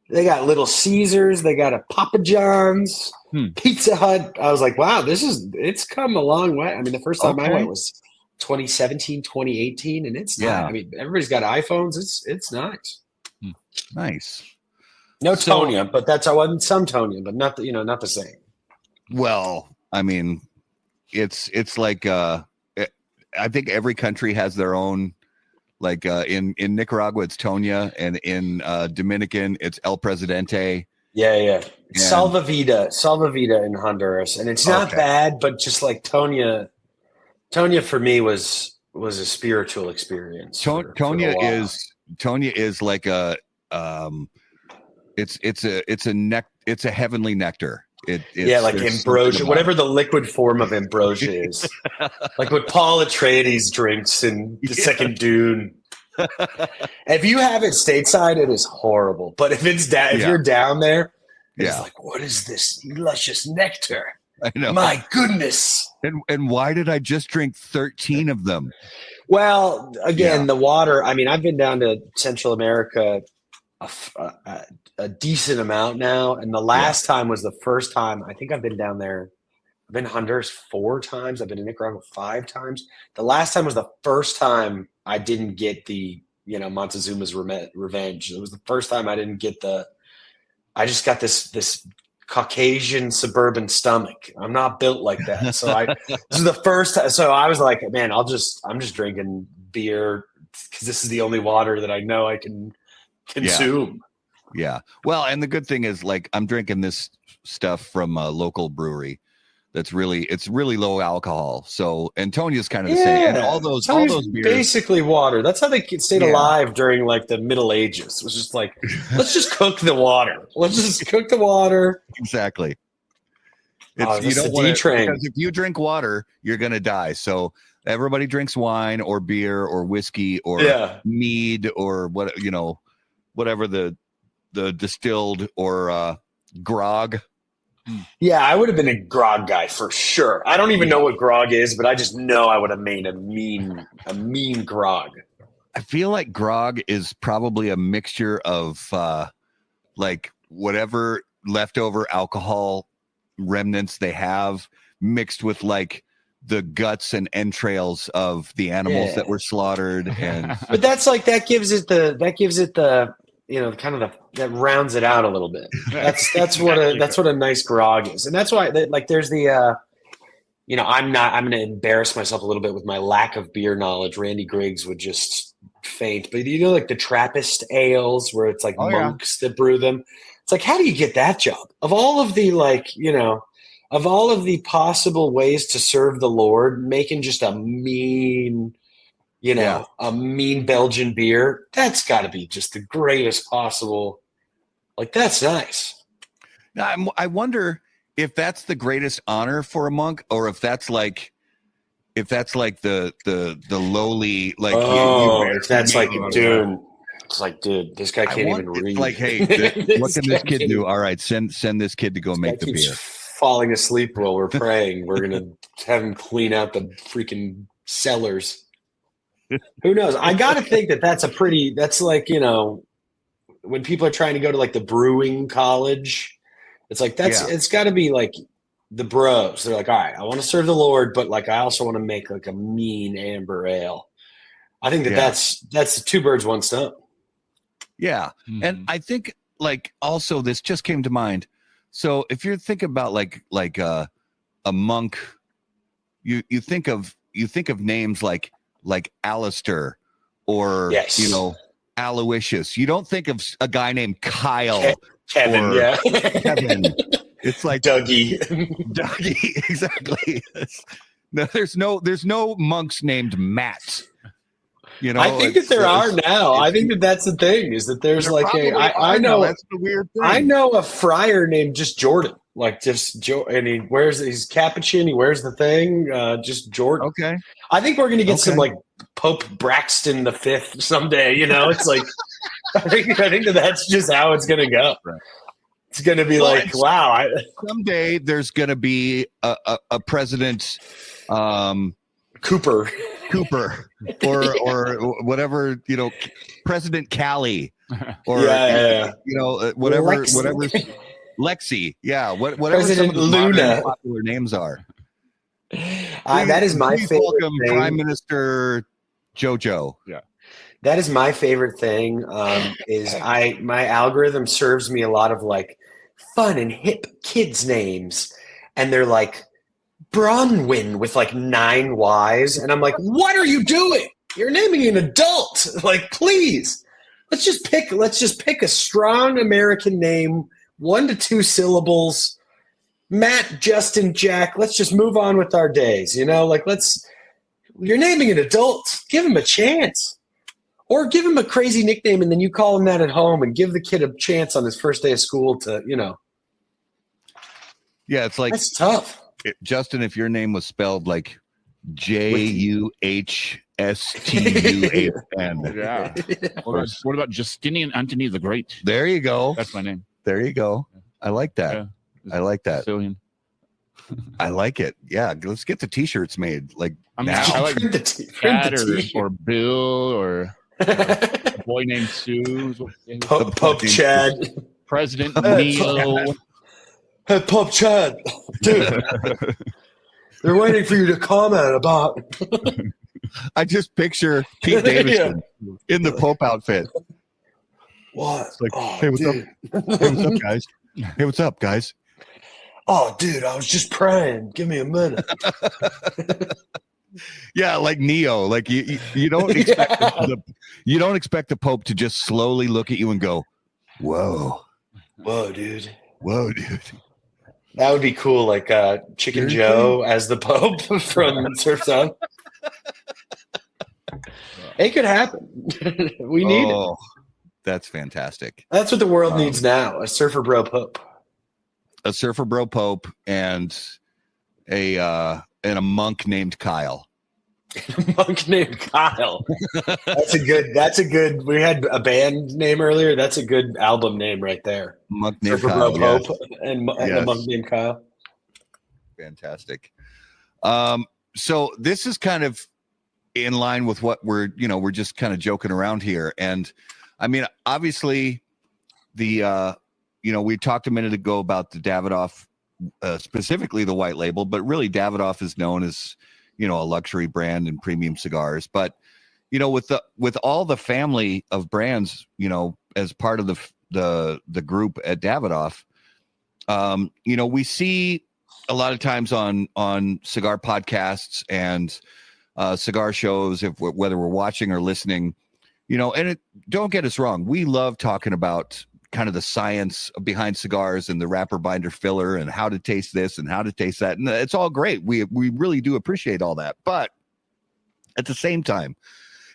They got Little Caesars. They got a Papa John's, Pizza Hut. I was like, wow, it's come a long way. I mean, the first time I went was 2017, 2018, and it's not. I mean, everybody's got iPhones. It's nice. Nice. No Tonya, but that's some Tonya, but not the same. Well, I mean, it's like I think every country has their own Like in Nicaragua, it's Tonya, and in Dominican, it's El Presidente. Yeah. Salva Vida in Honduras, and it's not Okay. bad, but just like Tonya for me was a spiritual experience. Tonya is like a it's a heavenly nectar. Like ambrosia, whatever the liquid form of ambrosia is, like what Paul Atreides drinks in the second Dune. If you have it stateside, it is horrible. But if you're down there, it's like, what is this luscious nectar? I know. My goodness. And why did I just drink 13 of them? Well, again, the water. I mean, I've been down to Central America a decent amount now, and the last time was the first time. I think I've been down there. I've been to Honduras 4 times. I've been to Nicaragua 5 times. The last time was the first time I didn't get the Montezuma's revenge. It was the first time I didn't get I just got this Caucasian suburban stomach. I'm not built like that. So this is the first time. So I was like, man, I'm just drinking beer because this is the only water that I know I can consume. Yeah. Well, and the good thing is, like, I'm drinking this stuff from a local brewery it's really low alcohol. So Antonia's kind of the same. And all those beers, basically water. That's how they stayed alive during like the Middle Ages. It was just like, let's just cook the water. Let's just cook the water. Exactly. You don't want to, because if you drink water, you're gonna die. So everybody drinks wine or beer or whiskey or mead or whatever the distilled or grog. Yeah, I would have been a grog guy for sure. I don't even know what grog is, but I just know I would have made a mean grog. I feel like grog is probably a mixture of like whatever leftover alcohol remnants they have mixed with like the guts and entrails of the animals that were slaughtered. And but that's like that gives it the that rounds it out a little bit. That's what a nice grog is. And that's why like there's the I'm going to embarrass myself a little bit with my lack of beer knowledge. Randy Griggs would just faint. But like the Trappist ales where it's like monks that brew them. It's like, how do you get that job? Of all of the of all of the possible ways to serve the Lord, making just a mean a mean Belgian beer, that's got to be just the greatest possible. Like, that's nice. Now, I wonder if that's the greatest honor for a monk, or if that's like the lowly, like, if that's like, dude, it's like, dude, this guy can't even read. Like, hey, what can this kid do? All right, send this kid to go make the beer. Falling asleep while we're praying. We're gonna have him clean out the freaking cellars. Who knows? I got to think that's like, when people are trying to go to like the brewing college, it's like, it's got to be like the bros. They're like, all right, I want to serve the Lord, but like, I also want to make like a mean amber ale. I think that's the 2 birds, 1 stone. Yeah. Mm-hmm. And I think like also this just came to mind. So if you're thinking about like a monk, you think of names like Alistair or Aloysius. You don't think of a guy named Kyle, Kevin. Kevin. It's like Dougie, exactly. No, there's no monks named Matt. I think that there are now. I think that's the thing, is that there's like I know that's the weird thing. I know a friar named just Jordan, like just Joe, and he's Capuchin. He wears the thing, just Jordan. Okay. I think we're gonna get some like Pope Braxton V someday. It's like I think that's just how it's gonna go. Right. It's gonna be wow. Someday there's gonna be a president. Cooper or whatever, President Callie or whatever Lexi, whatever some of the Luna popular names are. That is my favorite welcome thing. Prime Minister Jojo. Yeah, that is my favorite thing. My algorithm serves me a lot of like fun and hip kids names, and they're like Bronwyn with like 9 Ys, and I'm like, what are you doing? You're naming an adult. Like, please. Let's just pick a strong American name, 1 to 2 syllables. Matt, Justin, Jack. Let's just move on with our days. You're naming an adult. Give him a chance. Or give him a crazy nickname and then you call him that at home and give the kid a chance on his first day of school to, Yeah, it's like That's tough. Justin, if your name was spelled like Juhstunn. Yeah. What about Justinian Antony the Great? There you go. That's my name. There you go. I like that. Yeah. I like that. Sicilian. I like it. Yeah, let's get the t-shirts made. Like now. I like Print the Chad t-shirt. or Bill or a boy named Sue. Pope Chad. President Neil. Hey, Pope Chad. Dude. They're waiting for you to comment about. I just picture Pete Davidson in the Pope outfit. What? It's like, Oh, hey, what's dude. up? Hey, what's up, guys? Hey, what's up, guys? Oh, dude, I was just praying. Give me a minute. Yeah, like Neo. Like you don't expect you don't expect the Pope to just slowly look at you and go, "Whoa, Whoa, dude. whoa, dude." That would be cool, like Chicken Seriously? Joe as the Pope from Surf's Up. It could happen. We need it. That's fantastic. That's what the world needs now, a surfer bro Pope. A surfer bro Pope and a monk named Kyle. A monk named Kyle. That's a good. We had a band name earlier. That's a good album name right there. Monk named Surfer Kyle. bro Yes. Pope and a Yes. monk named Kyle. Fantastic. So this is kind of in line with what we're just kind of joking around here. And I mean, obviously the, we talked a minute ago about the Davidoff, specifically the white label, but really Davidoff is known as, a luxury brand and premium cigars. But, with all the family of brands, as part of the group at Davidoff, we see a lot of times on cigar podcasts and cigar shows, whether we're watching or listening, and don't get us wrong, we love talking about kind of the science behind cigars and the wrapper binder filler and how to taste this and how to taste that, and it's all great. We really do appreciate all that, but at the same time,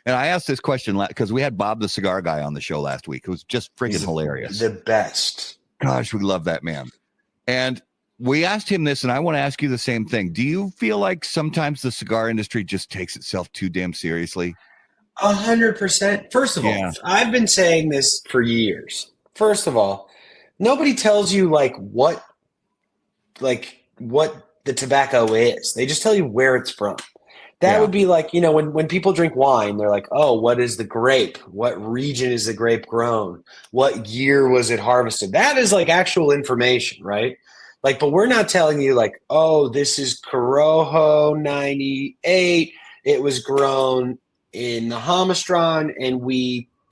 and I asked this question because we had Bob the Cigar Guy on the show last week. It was just friggin' hilarious. The best. Gosh, we love that man. And we asked him this, and I want to ask you the same thing. Do you feel like sometimes the cigar industry just takes itself too damn seriously? 100%. First of all, I've been saying this for years. First of all, nobody tells you what the tobacco is. They just tell you where it's from. That would be like, when people drink wine, they're like, oh, what is the grape? What region is the grape grown? What year was it harvested? That is like actual information, right? But we're not telling you oh, this is Corojo 98. It was grown in the Hamastron and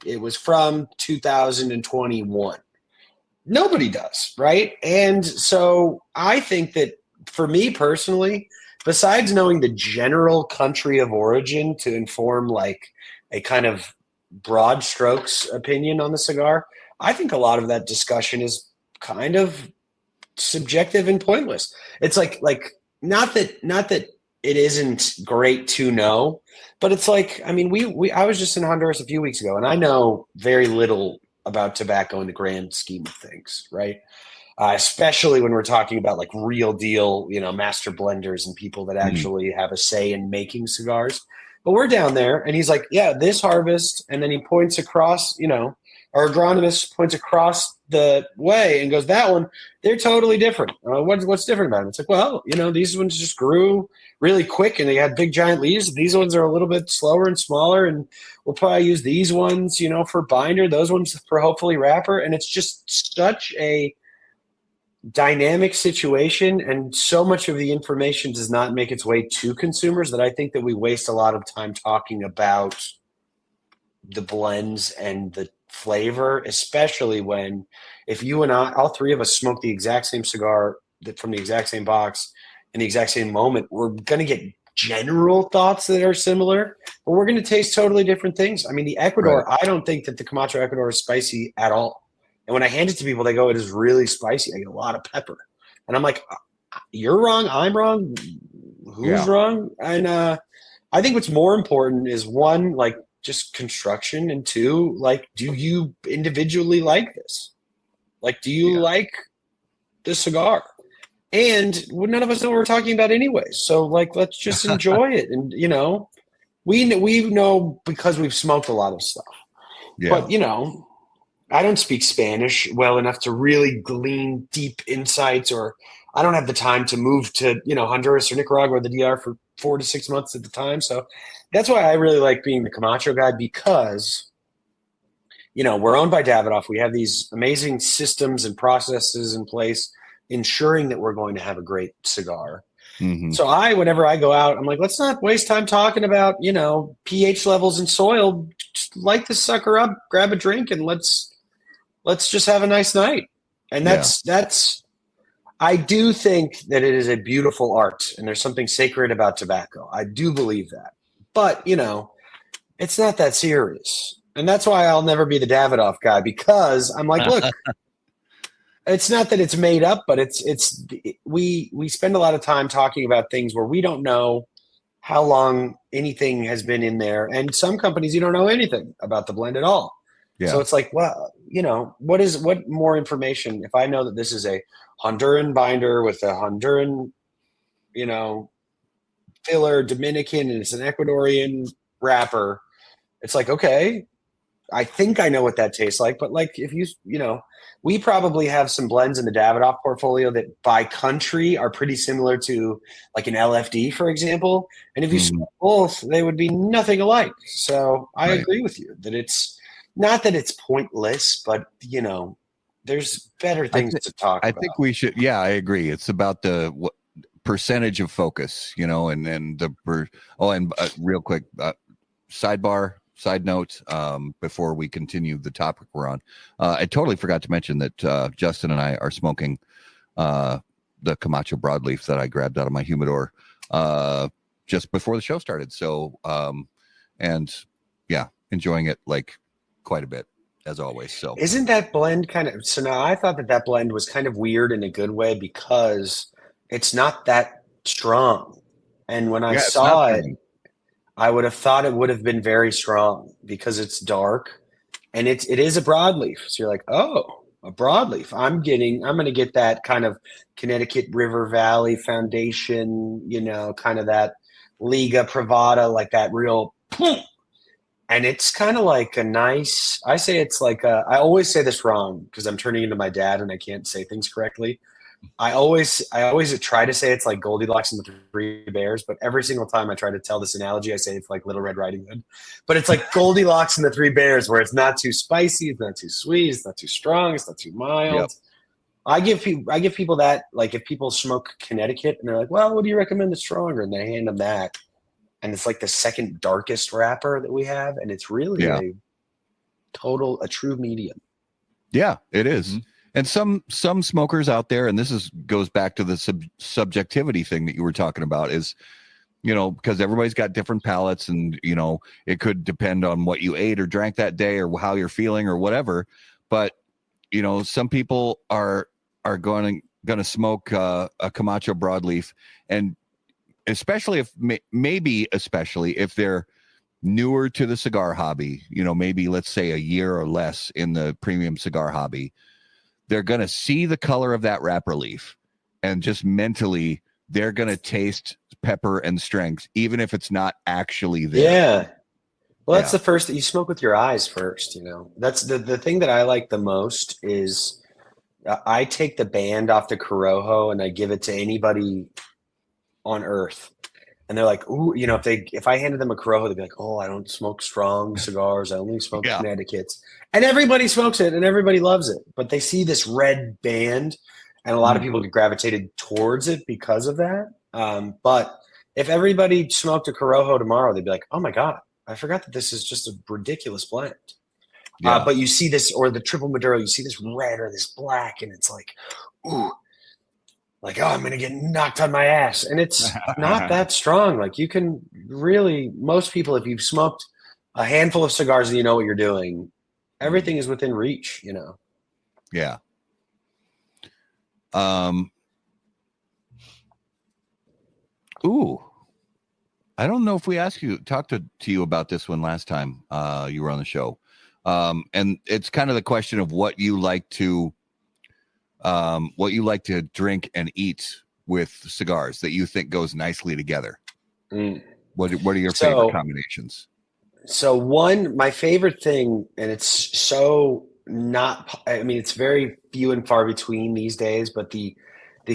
it was from 2021. Nobody does, right? And so I think that for me personally, besides knowing the general country of origin to inform a kind of broad strokes opinion on the cigar, I think a lot of that discussion is kind of subjective and pointless. It's like not that it isn't great to know, but it's I was just in Honduras a few weeks ago, and I know very little about tobacco in the grand scheme of things, right? Especially when we're talking about real deal, master blenders and people that actually have a say in making cigars. But we're down there, and he's like, yeah, this harvest, and then he points across, our agronomist points across the way and goes, that one, they're totally different. What's different about them? It's like, well, these ones just grew really quick and they had big giant leaves. These ones are a little bit slower and smaller, and we'll probably use these ones, for binder, those ones for hopefully wrapper. And it's just such a dynamic situation, and so much of the information does not make its way to consumers that I think that we waste a lot of time talking about the blends and the flavor, especially when, if you and I, all three of us, smoke the exact same cigar from the exact same box in the exact same moment, we're going to get general thoughts that are similar, but we're going to taste totally different things. I mean, the Ecuador, Right. I don't think that the Camacho Ecuador is spicy at all. And when I hand it to people, they go, it is really spicy. I get a lot of pepper. And I'm like, you're wrong. I'm wrong. Who's wrong? And I think what's more important is one, like just construction, and two, like, do you individually like this? Like, do you like this cigar? And none of us know what we're talking about anyway. So, like, let's just enjoy it. And, you know, we know because we've smoked a lot of stuff. Yeah. But, you know, I don't speak Spanish well enough to really glean deep insights, or I don't have the time to move to, you know, Honduras or Nicaragua or the DR for 4 to 6 months at the time. So that's why I really like being the Camacho guy, because, you know, we're owned by Davidoff. We have these amazing systems and processes in place, ensuring that we're going to have a great cigar. Mhm. So whenever I go out, I'm like, let's not waste time talking about, you know, pH levels in soil. Just light this sucker up, grab a drink, and let's just have a nice night. And that's I do think that it is a beautiful art, and there's something sacred about tobacco. I do believe that. But, you know, it's not that serious. And that's why I'll never be the Davidoff guy, because I'm like, look, it's not that it's made up, but we spend a lot of time talking about things where we don't know how long anything has been in there. And some companies, you don't know anything about the blend at all. Yeah. So it's like, well, you know, what more information if I know that this is a Honduran binder with a Honduran, you know, filler, Dominican, and it's an Ecuadorian wrapper. It's like, okay, I think I know what that tastes like. But like, if you know, we probably have some blends in the Davidoff portfolio that by country are pretty similar to like an LFD, for example. And if you smoke both, they would be nothing alike. So I agree with you that it's not that it's pointless, but, you know, there's better things to talk about. I think we should. Yeah, I agree. It's about the percentage of focus, you know, and real quick, side note, before we continue the topic we're on, I totally forgot to mention that Justin and I are smoking the Camacho broadleaf that I grabbed out of my humidor just before the show started. So, and yeah, enjoying it like quite a bit, as always. So isn't that blend kind of, so now I thought that blend was kind of weird in a good way, because it's not that strong. And when I saw it, I would have thought it would have been very strong, because it's dark and it is a broadleaf. So you're like, oh, a broadleaf. I'm going to get that kind of Connecticut River Valley Foundation, you know, kind of that Liga Privada, like that real, and it's kind of like a nice, I say it's like I always say this wrong because I'm turning into my dad and I can't say things correctly. I always try to say it's like Goldilocks and the Three Bears, but every single time I try to tell this analogy, I say it's like Little Red Riding Hood. But it's like Goldilocks and the Three Bears, where it's not too spicy, it's not too sweet, it's not too strong, it's not too mild. Yep. I give people that, like, if people smoke Connecticut and they're like, well, what do you recommend that's stronger? And they hand them that, and it's like the second darkest wrapper that we have, and it's really a true medium. Yeah, it is. Mm-hmm. And some smokers out there, and this goes back to the subjectivity thing that you were talking about, is, you know, because everybody's got different palates, and, you know, it could depend on what you ate or drank that day or how you're feeling or whatever. But, you know, some people are going to smoke a Camacho broadleaf, and especially if they're newer to the cigar hobby, you know, maybe let's say a year or less in the premium cigar hobby, they're going to see the color of that wrapper leaf, and just mentally they're going to taste pepper and strength, even if it's not actually there. Yeah. Well, that's the first that you smoke with your eyes first, you know. That's the thing that I like the most is I take the band off the Corojo and I give it to anybody on earth. And they're like, ooh, you know, if I handed them a Corojo, they'd be like, oh, I don't smoke strong cigars. I only smoke Connecticut's. And everybody smokes it and everybody loves it. But they see this red band, and a lot of people get gravitated towards it because of that. But if everybody smoked a Corojo tomorrow, they'd be like, oh my God, I forgot that this is just a ridiculous blend. Yeah. But you see this, or the triple Maduro, you see this red or this black, and it's like, ooh. like, oh, I'm going to get knocked on my ass. And it's not that strong. Like you can really, most people, if you've smoked a handful of cigars and you know what you're doing, everything is within reach, you know? Yeah. Ooh, I don't know if we talked to you about this one last time you were on the show. And it's kind of the question of what you like to drink and eat with cigars that you think goes nicely together. What are your favorite combinations? So my favorite thing, and it's so not, I mean, it's very few and far between these days, but the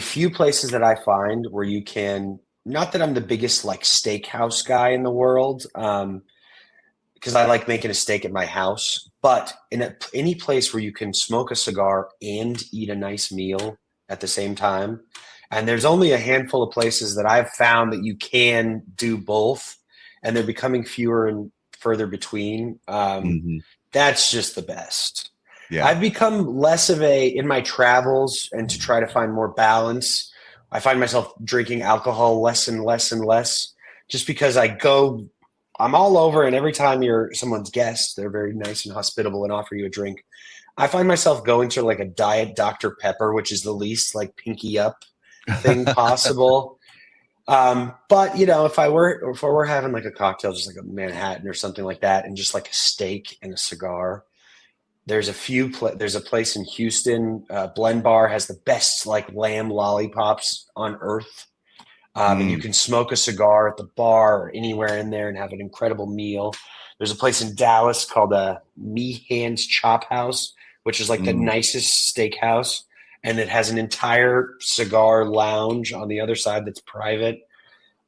few places that I find where you can, not that I'm the biggest like steakhouse guy in the world, because I like making a steak at my house, but in any place where you can smoke a cigar and eat a nice meal at the same time. And there's only a handful of places that I've found that you can do both, and they're becoming fewer and further between. That's just the best. Yeah. I've become less of in my travels and to try to find more balance, I find myself drinking alcohol less and less and less, just because I'm all over, and every time you're someone's guest, they're very nice and hospitable and offer you a drink. I find myself going to like a diet Dr. Pepper, which is the least like pinky up thing possible. But you know, if I were having like a cocktail, just like a Manhattan or something like that, and just like a steak and a cigar, there's a place in Houston, Blend Bar has the best like lamb lollipops on earth. And you can smoke a cigar at the bar or anywhere in there and have an incredible meal. There's a place in Dallas called Me Hands Chop House, which is like the nicest steakhouse. And it has an entire cigar lounge on the other side that's private.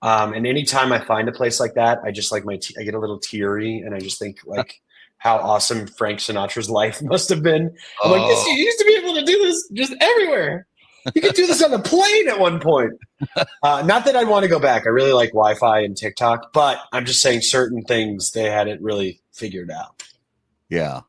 And anytime I find a place like that, I just like I get a little teary, and I just think like how awesome Frank Sinatra's life must have been. I'm like, you used to be able to do this just everywhere. You could do this on a plane at one point. Not that I'd want to go back. I really like Wi-Fi and TikTok, but I'm just saying certain things they hadn't really figured out. Yeah.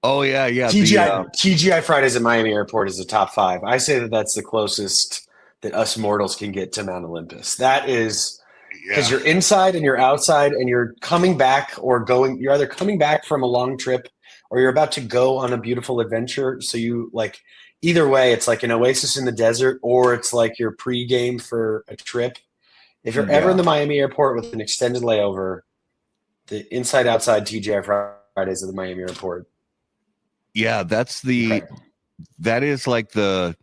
Oh yeah, yeah. TGI Fridays at Miami Airport is the top 5. I say that that's the closest that us mortals can get to Mount Olympus. That is because you're inside and you're outside, and you're coming back you're either coming back from a long trip or you're about to go on a beautiful adventure. So you like, either way, it's like an oasis in the desert, or it's like your pregame for a trip. If you're ever in the Miami Airport with an extended layover, the inside outside TGI Fridays at the Miami Airport. Yeah, that is like the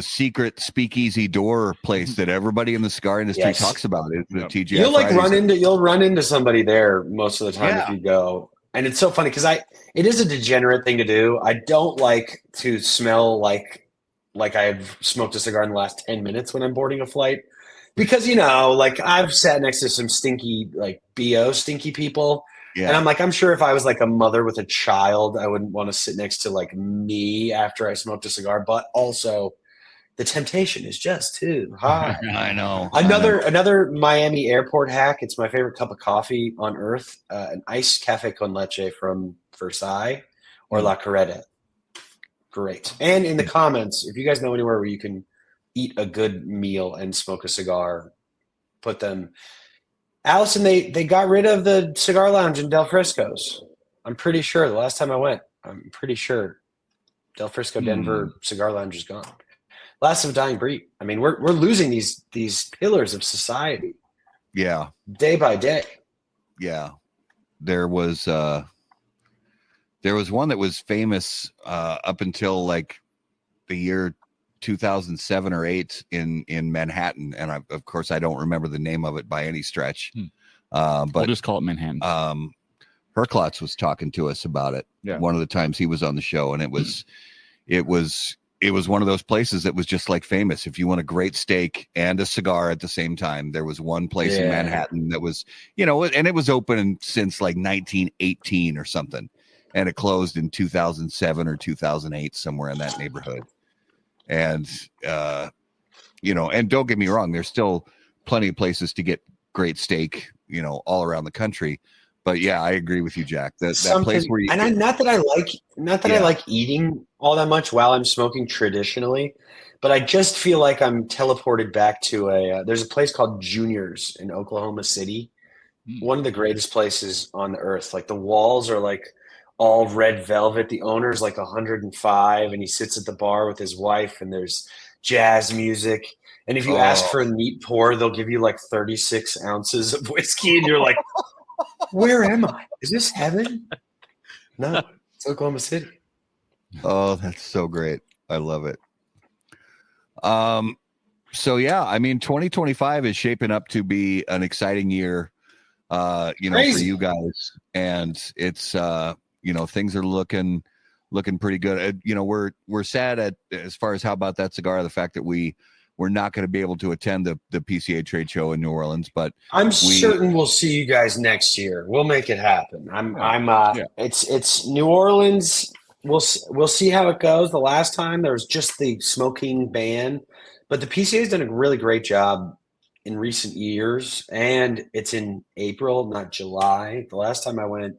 secret speakeasy door place that everybody in the cigar industry talks about. Is the TGI You'll like Fridays. you'll run into somebody there most of the time if you go. And it's so funny because it is a degenerate thing to do. I don't like to smell like I've smoked a cigar in the last 10 minutes when I'm boarding a flight, because, you know, like I've sat next to some stinky, like BO stinky people. Yeah. And I'm like, I'm sure if I was like a mother with a child, I wouldn't want to sit next to like me after I smoked a cigar, but also the temptation is just too high. I know. Another Miami airport hack. It's my favorite cup of coffee on earth. An iced cafe con leche from Versailles or La Carreta. Great. And in the comments, if you guys know anywhere where you can eat a good meal and smoke a cigar, put them. Allison, they got rid of the cigar lounge in Del Frisco's. I'm pretty sure the last time I went, Del Frisco Denver cigar lounge is gone. Last of a dying breed. I mean, we're losing these pillars of society. Yeah. Day by day. Yeah. There was one that was famous up until like the year 2007 or 8 in Manhattan, and of course I don't remember the name of it by any stretch. But we'll just call it Manhattan. Herklotz was talking to us about it one of the times he was on the show, and it was one of those places that was just like famous. If you want a great steak and a cigar at the same time, there was one place in Manhattan that was, and it was open since like 1918 or something, and it closed in 2007 or 2008, somewhere in that neighborhood. And, and don't get me wrong, there's still plenty of places to get great steak, all around the country. But yeah, I agree with you, Jack. That place where you not that I like eating all that much while I'm smoking traditionally, but I just feel like I'm teleported back to there's a place called Junior's in Oklahoma City. One of the greatest places on the earth. Like the walls are like all red velvet. The owner's like 105 and he sits at the bar with his wife and there's jazz music. And if you ask for a neat pour, they'll give you like 36 ounces of whiskey and you're like, where am I? Is this heaven? No, it's Oklahoma City. Oh, that's so great. I love it. So yeah, I mean, 2025 is shaping up to be an exciting year, Crazy. For you guys. And it's, things are looking pretty good. We're sad as far as How About That Cigar, the fact that we're not going to be able to attend the PCA trade show in New Orleans, but I'm certain we'll see you guys next year. We'll make it happen. It's New Orleans. We'll see how it goes. The last time there was just the smoking ban, but the PCA has done a really great job in recent years, and it's in April, not July. The last time I went,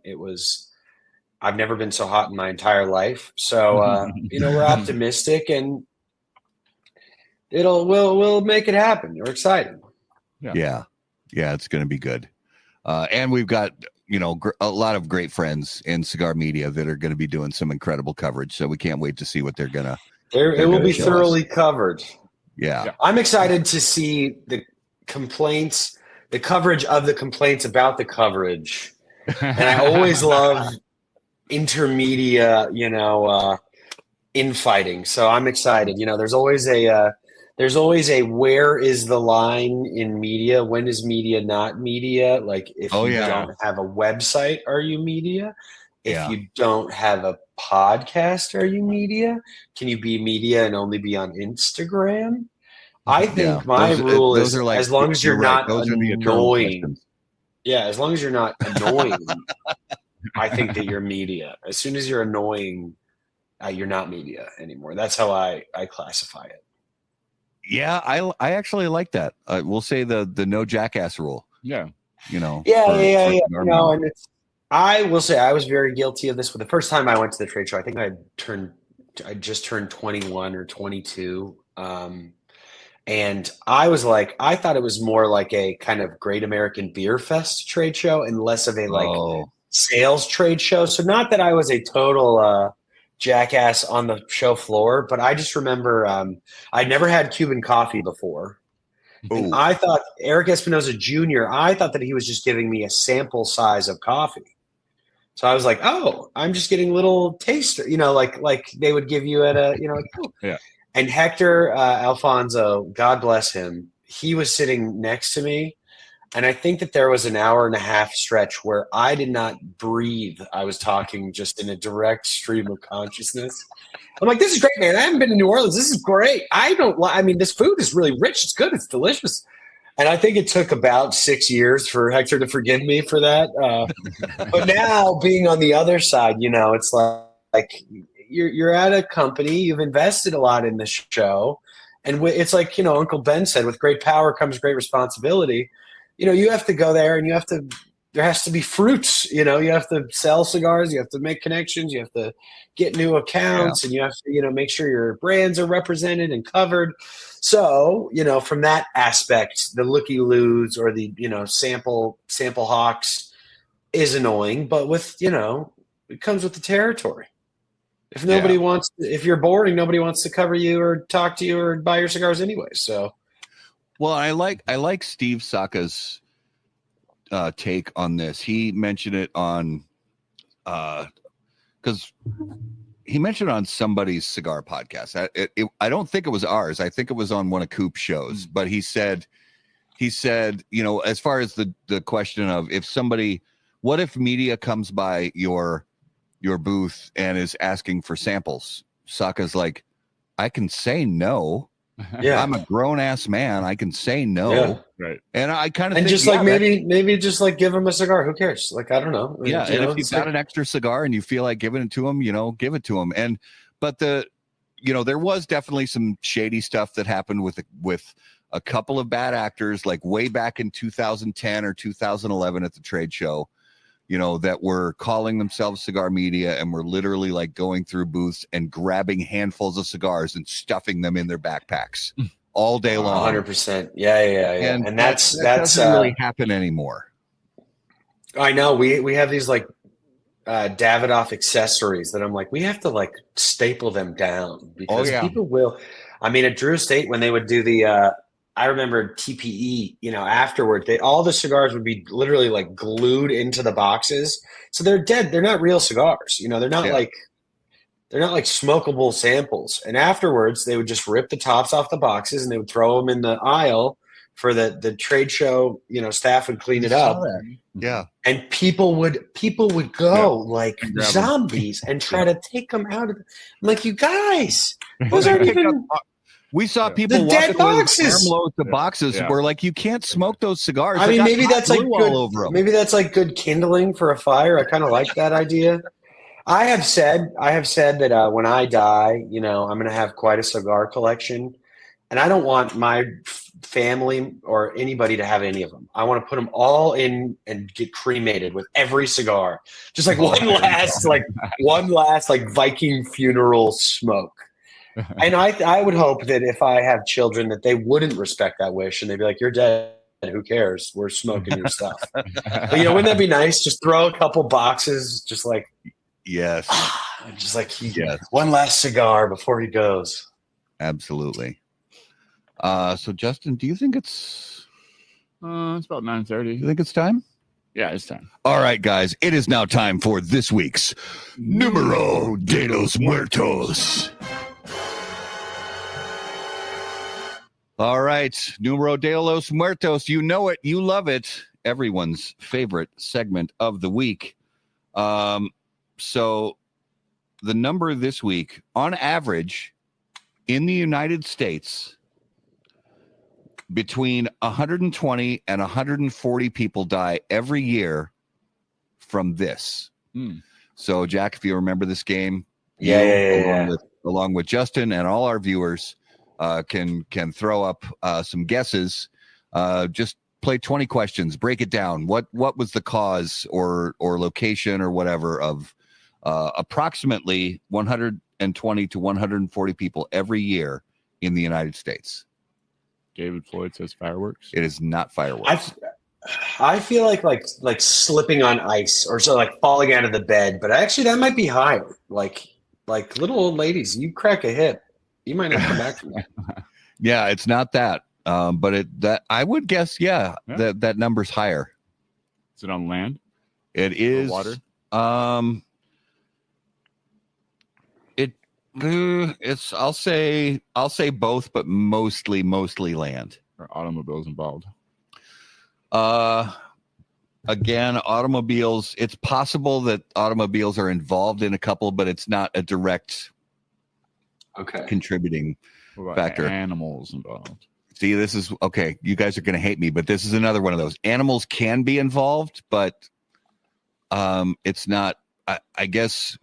I've never been so hot in my entire life. So, we're optimistic and we'll make it happen. We're excited. Yeah. It's going to be good. And we've got, a lot of great friends in cigar media that are going to be doing some incredible coverage. So we can't wait to see what they're going to. It will be thoroughly covered. Yeah. I'm excited to see the coverage of the complaints about the coverage. And I always love intermedia, infighting. So I'm excited. There's always a where is the line in media? When is media not media? Like if you don't have a website, are you media? If you don't have a podcast, are you media? Can you be media and only be on Instagram? I think my rule is as long as you're not annoying. Yeah, as long as you're not annoying, I think that you're media. As soon as you're annoying, you're not media anymore. That's how I classify it. Yeah, I actually like that. We'll say the no jackass rule. Yeah. And I will say I was very guilty of this. For the first time I went to the trade show, I think I just turned 21 or 22. And I was like, I thought it was more like a kind of Great American Beer Fest trade show and less of a sales trade show. So not that I was a total jackass on the show floor, but I just remember I'd never had Cuban coffee before. And I thought Eric Espinosa Jr., I thought that he was just giving me a sample size of coffee. So I was like, oh, I'm just getting little taster, like they would give you at a, yeah. And Hector Alfonso, God bless him, he was sitting next to me. And I think that there was an hour and a half stretch where I did not breathe. I was talking just in a direct stream of consciousness. I'm like, this is great, man. I haven't been to New Orleans. This is great. This food is really rich. It's good. It's delicious. And I think it took about 6 years for Hector to forgive me for that. But now being on the other side, it's like you're at a company. You've invested a lot in this show. And it's like, Uncle Ben said, with great power comes great responsibility. You have to go there and there has to be fruits, you have to sell cigars, you have to make connections, you have to get new accounts and you have to, make sure your brands are represented and covered. So, from that aspect, the looky-loos or the, sample hawks is annoying, but with, it comes with the territory. If if you're boring, nobody wants to cover you or talk to you or buy your cigars anyway. So. Well, I like Steve Saka's take on this. He mentioned it on because he mentioned it on somebody's cigar podcast. I don't think it was ours. I think it was on one of Coop's shows. But he said, as far as the question of what if media comes by your booth and is asking for samples? Saka's like, I can say no. Yeah, I'm a grown ass man. I can say no. Yeah. Right. And I kind of think, just like maybe just like give him a cigar. Who cares? Like, I don't know. Yeah. And if you've got an extra cigar and you feel like giving it to him, give it to him. But there was definitely some shady stuff that happened with a couple of bad actors, like way back in 2010 or 2011 at the trade show, that were calling themselves cigar media and were literally like going through booths and grabbing handfuls of cigars and stuffing them in their backpacks all day long. 100%. Yeah. And that doesn't really happen anymore. I know we have these like Davidoff accessories that I'm like, we have to like staple them down because people will. I mean, at Drew Estate, when they would do the, I remember TPE, afterward, all the cigars would be literally like glued into the boxes. So they're dead. They're not real cigars. They're not like smokable samples. And afterwards, they would just rip the tops off the boxes and they would throw them in the aisle for the trade show. Staff would clean it up. Yeah. And people would go like zombies and try to take them out of. I'm like, you guys, those aren't even. We saw people walking with armloads of boxes where like you can't smoke those cigars. I mean, maybe that's like good. Maybe that's like good kindling for a fire. I kind of like that idea. I have said that when I die, I'm going to have quite a cigar collection, and I don't want my family or anybody to have any of them. I want to put them all in and get cremated with every cigar, just like one last Viking funeral smoke. And I would hope that if I have children that they wouldn't respect that wish and they'd be like, you're dead. Who cares? We're smoking your stuff. But, wouldn't that be nice? Just throw a couple boxes, just like, yes, just like one last cigar before he goes. Absolutely. So Justin, do you think it's about 9:30? You think it's time? Yeah, it's time. All right, guys, it is now time for this week's Numero de los Muertos. All right, Numero de los Muertos. You know it, you love it. Everyone's favorite segment of the week. So the number this week, on average, in the United States, between 120 and 140 people die every year from this. So, Jack, if you remember this game, along with Justin and all our viewers, can throw up some guesses. Just play 20 questions, break it down. What was the cause or location or whatever of approximately 120 to 140 people every year in the United States? David Floyd says fireworks. It is not fireworks. I feel like slipping on ice or so, like falling out of the bed. But actually, that might be higher. Like little old ladies, you crack a hip, you might not come back from that. Yeah, it's not that. But that I would guess, that number's higher. Is it on land? It is water. It's I'll say both, but mostly land. Are automobiles involved? Again, automobiles. It's possible that automobiles are involved in a couple, but it's not a direct contributing factor. Animals involved. See, this is okay. You guys are going to hate me, but this is another one of those. Animals can be involved, but it's not. I guess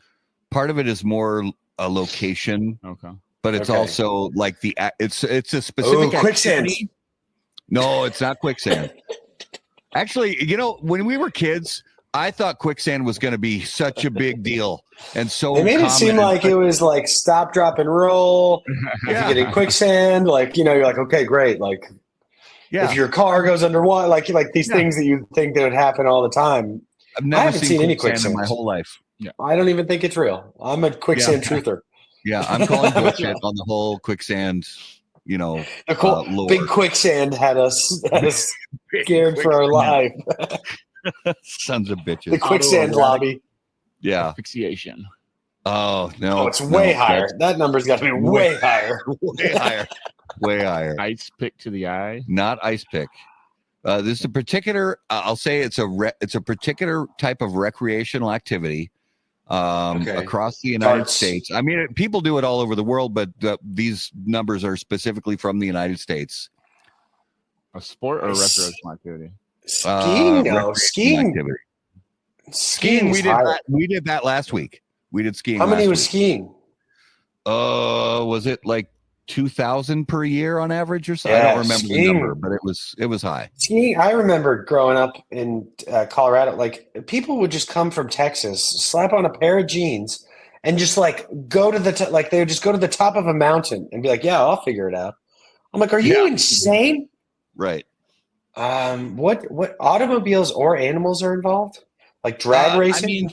part of it is more a location. Okay. But it's also like it's a specific quicksand. No, it's not quicksand. Actually, when we were kids, I thought quicksand was going to be such a big deal, and so they made it seem like it was like stop, drop, and roll. If you get in quicksand, you're like, okay, great. Like, if your car goes underwater, like these things that you think that would happen all the time. I haven't seen any quicksand in my whole life. Yeah. I don't even think it's real. I'm a quicksand truther. Yeah, I'm calling bullshit on the whole quicksand. Big quicksand had us scared for our life. Sons of bitches. The quicksand lobby. Yeah. Asphyxiation. Oh no! Oh, it's way higher. That number's got to be way higher. Way higher. Way higher. Ice pick to the eye. Not ice pick. This is a particular. I'll say it's a particular type of recreational activity across the United States. I mean, people do it all over the world, but these numbers are specifically from the United States. A sport or a recreational activity? Skiing, skiing. Activity. Skiing. We did that last week. We did skiing. How many was skiing? Was it like 2,000 per year on average or so. Yeah, I don't remember skiing. the number, but it was high. Skiing, I remember growing up in Colorado, like people would just come from Texas, slap on a pair of jeans, and just like go to like they would just go to the top of a mountain and be like, "Yeah, I'll figure it out." I'm like, "Are you insane?" Right. What automobiles or animals are involved? Like drag racing? I mean,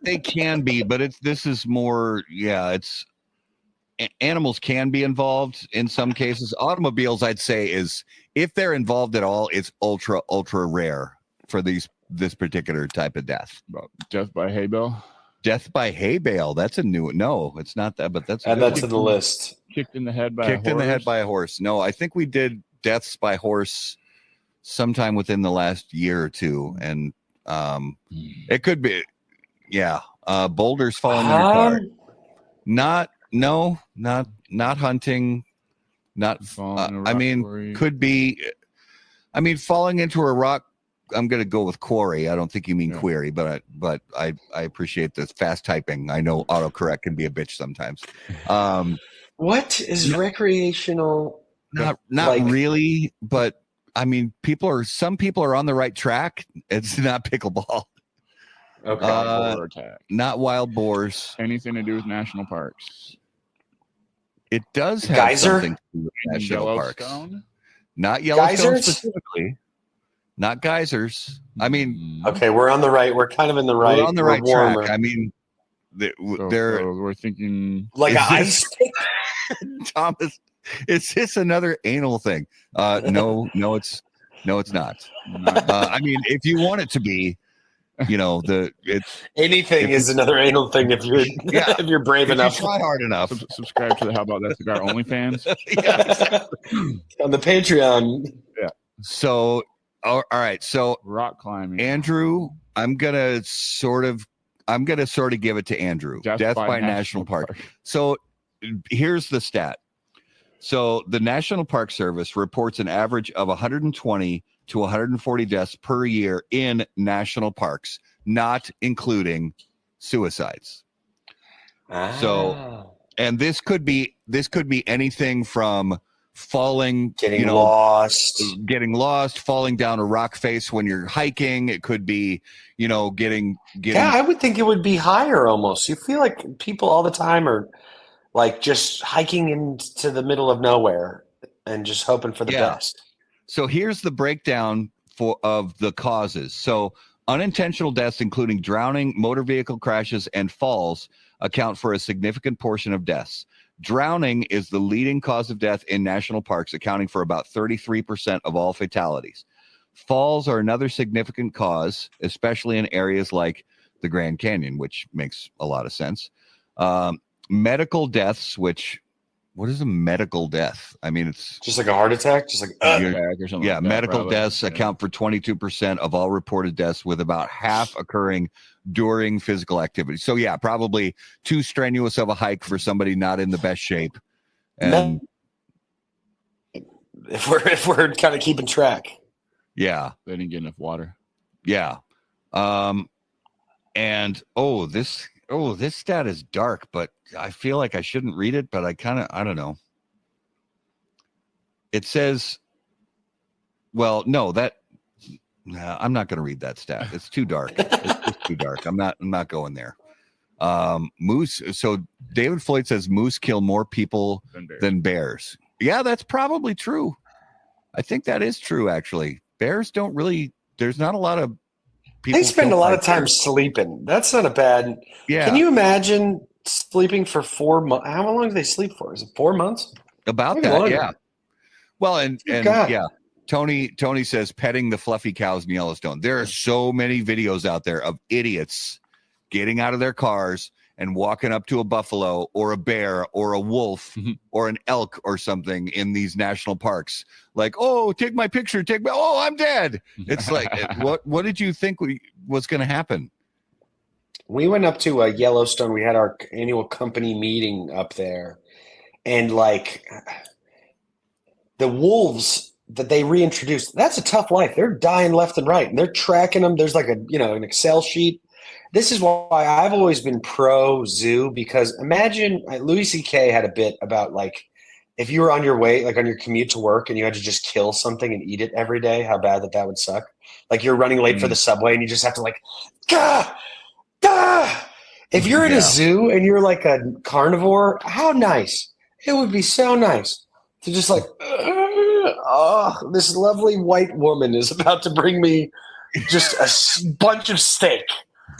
they can be, but this is more. Yeah, animals can be involved in some cases. Automobiles, I'd say, is if they're involved at all, it's ultra rare for this particular type of death. Death by hay bale. Death by hay bale. That's a new. No, it's not that, but that's Add that to the list. Kicked in the head by a horse. No, I think we did deaths by horse sometime within the last year or two, and it could be, boulders falling in your car. Not hunting. Not. I mean, could be. I mean, falling into a rock. I'm going to go with quarry. I don't think you mean query, but I appreciate this fast typing. I know autocorrect can be a bitch sometimes. What is recreational? Not really, but I mean, some people are on the right track. It's not pickleball. Okay. Not wild boars. Anything to do with national parks. It does have Geyser? something to do with national parks. Not Yellowstone Geysers? specifically. Not geysers. I mean, okay, we're on the right. We're kind of in the right. We're on the right warmer. track. I mean, we're thinking like an ice pick. Thomas, is this another anal thing? No, it's not. I mean, if you want it to be, anything is another anal thing if you're if you're brave enough. You try hard enough. Subscribe to the How About That Cigar OnlyFans. Yeah, exactly. On the Patreon. Yeah. So, all right. So, rock climbing. Andrew, I'm gonna sort of give it to Andrew. Death by National Park. So, here's the stat. So, the National Park Service reports an average of 120 to 140 deaths per year in national parks, not including suicides. So, and this could be anything from falling, getting lost, falling down a rock face when you're hiking. It could be, getting. Yeah, I would think it would be higher almost. You feel like people all the time are like just hiking into the middle of nowhere and just hoping for the best. So here's the breakdown of the causes. So unintentional deaths, including drowning, motor vehicle crashes, and falls, account for a significant portion of deaths. Drowning is the leading cause of death in national parks, accounting for about 33% of all fatalities. Falls are another significant cause, especially in areas like the Grand Canyon, which makes a lot of sense. Medical deaths, what is a medical death? I mean, it's just like a heart attack, just like or something. Yeah, medical deaths account for 22% of all reported deaths, with about half occurring during physical activity. So yeah, probably too strenuous of a hike for somebody not in the best shape. And if we're kind of keeping track. Yeah. They didn't get enough water. Yeah. And this stat is dark, but I feel like I shouldn't read it, but I don't know. It says, I'm not going to read that stat. It's too dark. It's too dark. I'm not going there. Moose. So David Floyd says moose kill more people than bears. Yeah, that's probably true. I think that is true, actually. Bears don't really, there's not a lot of people. They spend a lot of time sleeping. That's not a bad. Yeah. Can you imagine sleeping for 4 months? How long do they sleep for? Is it 4 months? About Maybe that, longer. yeah. Well, and God. yeah, Tony says petting the fluffy cows in Yellowstone. There are so many videos out there of idiots getting out of their cars and walking up to a buffalo or a bear or a wolf or an elk or something in these national parks. Like, oh, take my picture. Oh, I'm dead. It's like, what did you think was going to happen? We went up to Yellowstone. We had our annual company meeting up there. And like the wolves that they reintroduced, that's a tough life. They're dying left and right. And they're tracking them. There's like an Excel sheet. This is why I've always been pro zoo, because imagine Louis C.K. had a bit about like if you were on your way, like on your commute to work, and you had to just kill something and eat it every day, how bad that would suck. Like you're running late for the subway, and you just have to like, gah, gah. If you're in a zoo and you're like a carnivore, how nice. It would be so nice to just like, oh, this lovely white woman is about to bring me just a bunch of steak.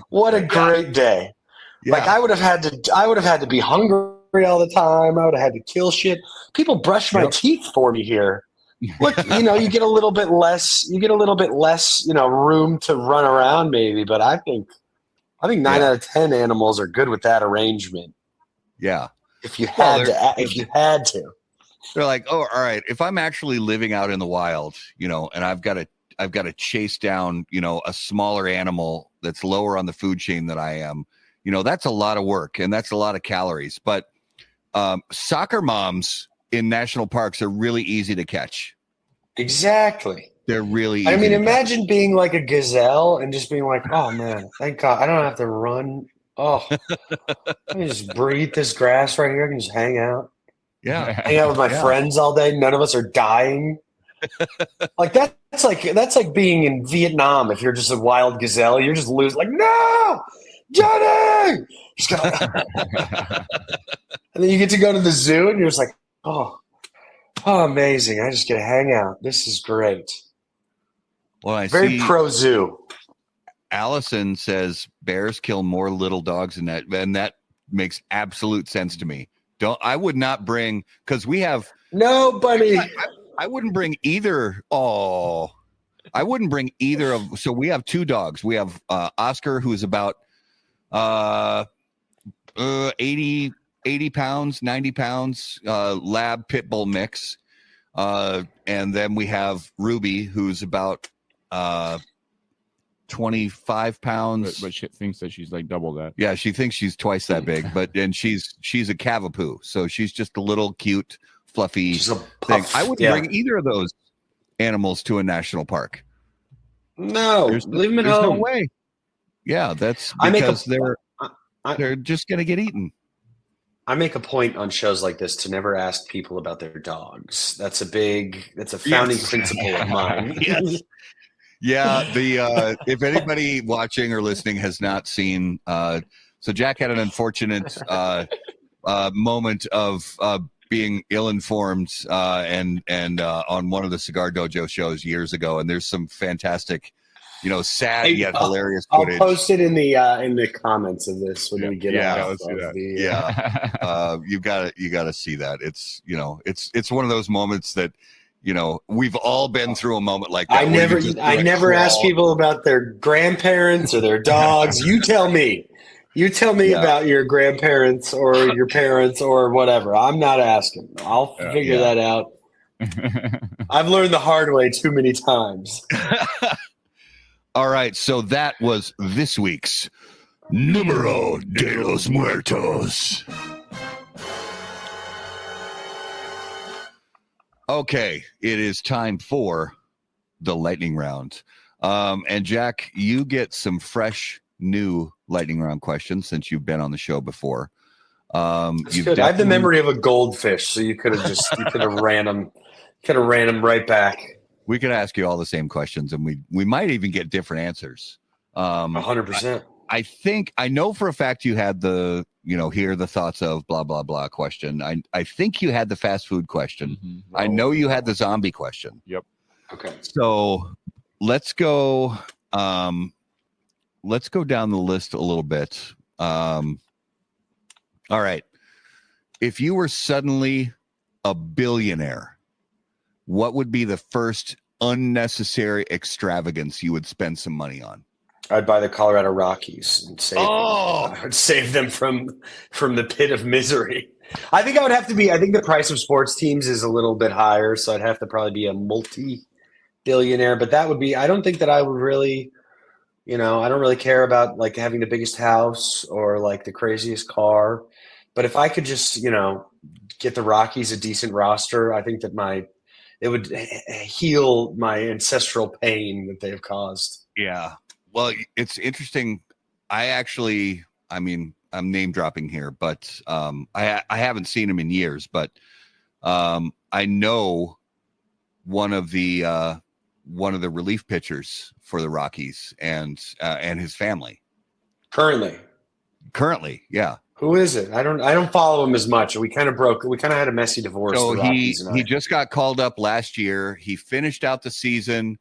What a great day. Yeah. Like I would have had to be hungry all the time. I would have had to kill shit. People brush my teeth for me here. Look, you get a little bit less, room to run around maybe, but I think 9 out of 10 animals are good with that arrangement. Yeah. If you had to. They're like, oh, all right. If I'm actually living out in the wild, and I've got to chase down, a smaller animal that's lower on the food chain than I am, that's a lot of work and that's a lot of calories. But soccer moms in national parks are really easy to catch. Exactly. They're really easy. I mean, imagine being like a gazelle and just being like, oh man, thank God I don't have to run. Oh, let me just breathe this grass right here. I can just hang out. Yeah. Hang out with my friends all day. None of us are dying. Like that's like being in Vietnam. If you're just a wild gazelle, you're just losing. Like, no, Johnny. Just gotta... And then you get to go to the zoo, and you're just like, oh, amazing! I just get to hang out. This is great. Well, I very pro zoo. Allison says bears kill more little dogs than that, and that makes absolute sense to me. I would not bring, because we have nobody. I wouldn't bring either. Oh, I wouldn't bring either of. So we have 2 dogs. We have Oscar, who's about 80 pounds, 90 pounds, lab pit bull mix. And then we have Ruby, who's about 25 pounds. But she thinks that she's like double that. Yeah, she thinks she's twice that big, and she's a Cavapoo, so she's just a little cute, fluffy thing. I wouldn't bring either of those animals to a national park. No, leave them at home. No way. Yeah, that's because they're just gonna get eaten. I make a point on shows like this to never ask people about their dogs. That's a founding principle of mine. Yes. Yeah, if anybody watching or listening has not seen, so Jack had an unfortunate moment of being ill-informed and on one of the Cigar Dojo shows years ago, and there's some fantastic, sad yet hilarious footage. I'll post it in the comments of this when we get out. Let's do that. You got to see that. It's it's one of those moments that. We've all been through a moment like that. I never ask people about their grandparents or their dogs. You tell me. You tell me about your grandparents or your parents or whatever. I'm not asking. I'll figure that out. I've learned the hard way too many times. All right. So that was this week's Numero de los Muertos. Okay, it is time for the lightning round. And Jack, you get some fresh, new lightning round questions since you've been on the show before. I have the memory of a goldfish, so you could have ran them right back. We could ask you all the same questions, and we might even get different answers. 100%. I know for a fact you had the hear the thoughts of blah blah blah question. I think you had the fast food question. Mm-hmm. I know you had the zombie question. Yep. Okay. So let's go down the list a little bit. All right. If you were suddenly a billionaire, what would be the first unnecessary extravagance you would spend some money on? I'd buy the Colorado Rockies and save them. I would save them from the pit of misery. I think the price of sports teams is a little bit higher, so I'd have to probably be a multi-billionaire. But that would be, I don't think that I would really, I don't really care about like having the biggest house or like the craziest car. But if I could just, get the Rockies a decent roster, I think that it would heal my ancestral pain that they have caused. Yeah. Well, it's interesting. I'm name dropping here, but I haven't seen him in years. But I know one of the relief pitchers for the Rockies and his family. Currently, yeah. Who is it? I don't follow him as much. We kind of had a messy divorce. So the Rockies and he just got called up last year. He finished out the season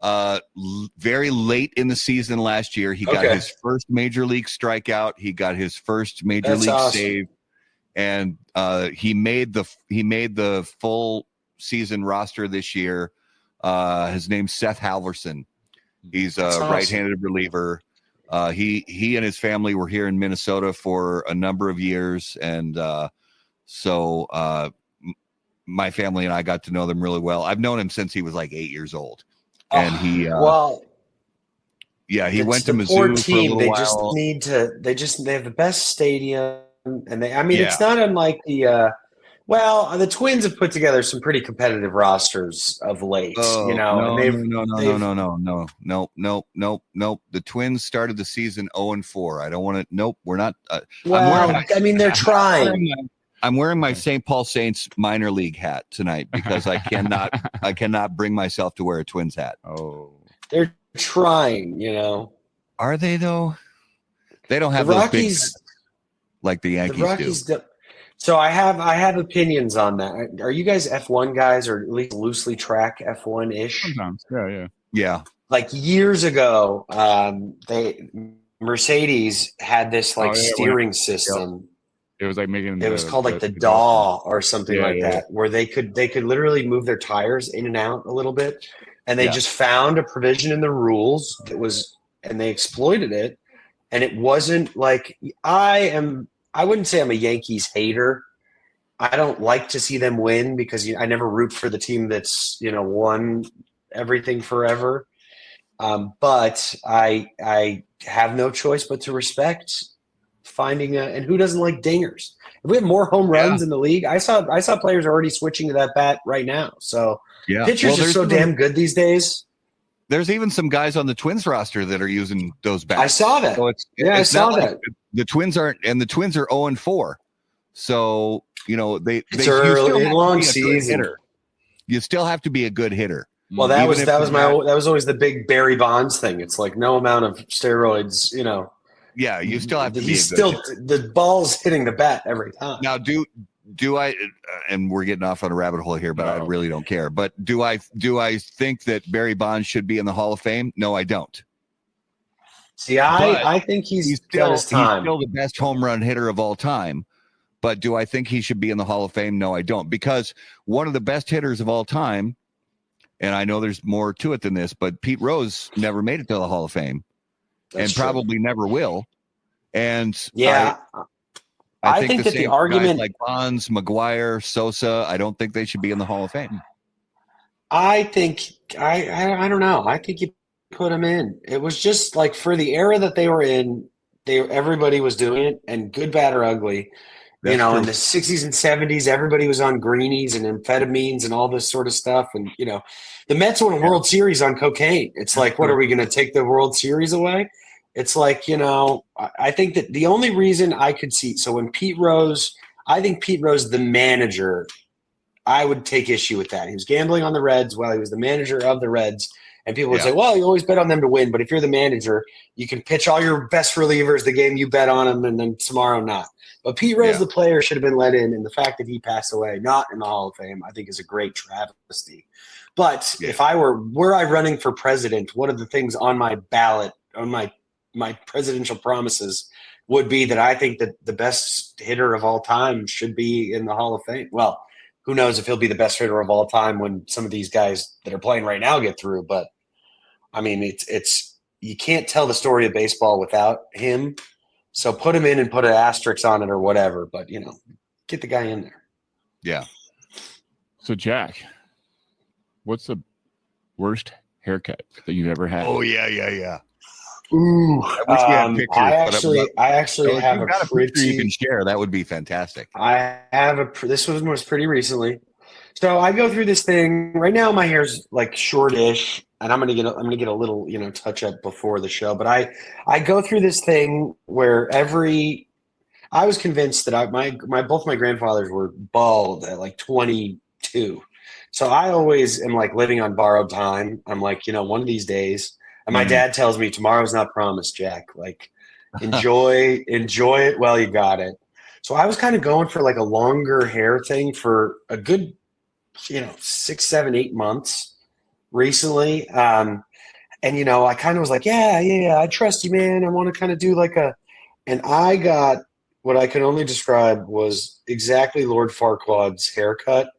very late in the season last year. He got his first major league strikeout. He got his first major league save, and he made the full season roster this year. His name's Seth Halverson. He's a right-handed reliever. He and his family were here in Minnesota for a number of years, and so my family and I got to know them really well. I've known him since he was like 8 years old, and he he went to Mizzou for a little while. They have the best stadium, and it's not unlike the. The Twins have put together some pretty competitive rosters of late. No. The Twins started the season 0-4. I don't want to. Nope, we're not. They're trying. I'm wearing my St. Paul Saints minor league hat tonight because I cannot bring myself to wear a Twins hat. Oh, they're trying. Are they though? They don't have the those Rockies big like the Yankees do. So I have opinions on that. Are you guys F1 guys, or at least loosely track F1 ish? Sometimes, yeah. Like years ago, Mercedes had this steering system. It was like making. It was called like the DAW or something that, where they could literally move their tires in and out a little bit, and they just found a provision in the rules and they exploited it, and it wasn't like I wouldn't say I'm a Yankees hater. I don't like to see them win because I never root for the team that's won everything forever. But I have no choice but to respect finding and who doesn't like dingers? If we have more home runs in the league, I saw players already switching to that bat right now. So pitchers are so damn good these days. There's even some guys on the Twins roster that are using those bats. I saw that. So I saw that. The Twins are 0-4. So, it's early long season. You still have to be a good hitter. Well, that was always the big Barry Bonds thing. It's like no amount of steroids, Yeah, you still have to be a good hitter. The ball's hitting the bat every time. Now, do I, and we're getting off on a rabbit hole here, but I really don't care. But do I think that Barry Bonds should be in the Hall of Fame? No, I don't. See, I think he's still his time. He's still the best home run hitter of all time. But do I think he should be in the Hall of Fame? No, I don't. Because one of the best hitters of all time, and I know there's more to it than this, but Pete Rose never made it to the Hall of Fame. That's true. Probably never will. And I think that the argument, like Bonds, McGuire, Sosa, I don't think they should be in the Hall of Fame. I think I don't know. I think you put them in. It was just like for the era that they were in, everybody was doing it, and good, bad, or ugly. That's true. In the 60s and 70s, everybody was on greenies and amphetamines and all this sort of stuff. And the Mets won a World Series on cocaine. It's like, what are we going to take the World Series away? It's like, I think that the only reason I could see – so when I think Pete Rose, the manager, I would take issue with that. He was gambling on the Reds while he was the manager of the Reds. And people would say, well, you always bet on them to win. But if you're the manager, you can pitch all your best relievers the game you bet on them and then tomorrow not. But Pete Rose, the player, should have been let in. And the fact that he passed away, not in the Hall of Fame, I think is a great travesty. But if I were I running for president, one of the things on my ballot, on my presidential promises would be that I think that the best hitter of all time should be in the Hall of Fame. Well, who knows if he'll be the best hitter of all time when some of these guys that are playing right now get through. But I mean, it's you can't tell the story of baseball without him. So put him in and put an asterisk on it or whatever. But get the guy in there. Yeah. So Jack, what's the worst haircut that you've ever had? Oh yeah. Ooh, I wish we had pictures, I actually have a picture you can share. That would be fantastic. I have this one was pretty recently. So I go through this thing right now. My hair's like shortish, and I'm gonna get a little touch up before the show. But I go through this thing where I was convinced that both my grandfathers were bald at like 22. So I always am like living on borrowed time. I'm like, one of these days. And my dad tells me tomorrow's not promised, Jack. Like, enjoy it while you got it. So I was kind of going for like a longer hair thing for a good, 6, 7, 8 months recently. And I kind of was like, yeah, I trust you, man. I want to kind of do and I got what I can only describe was exactly Lord Farquaad's haircut.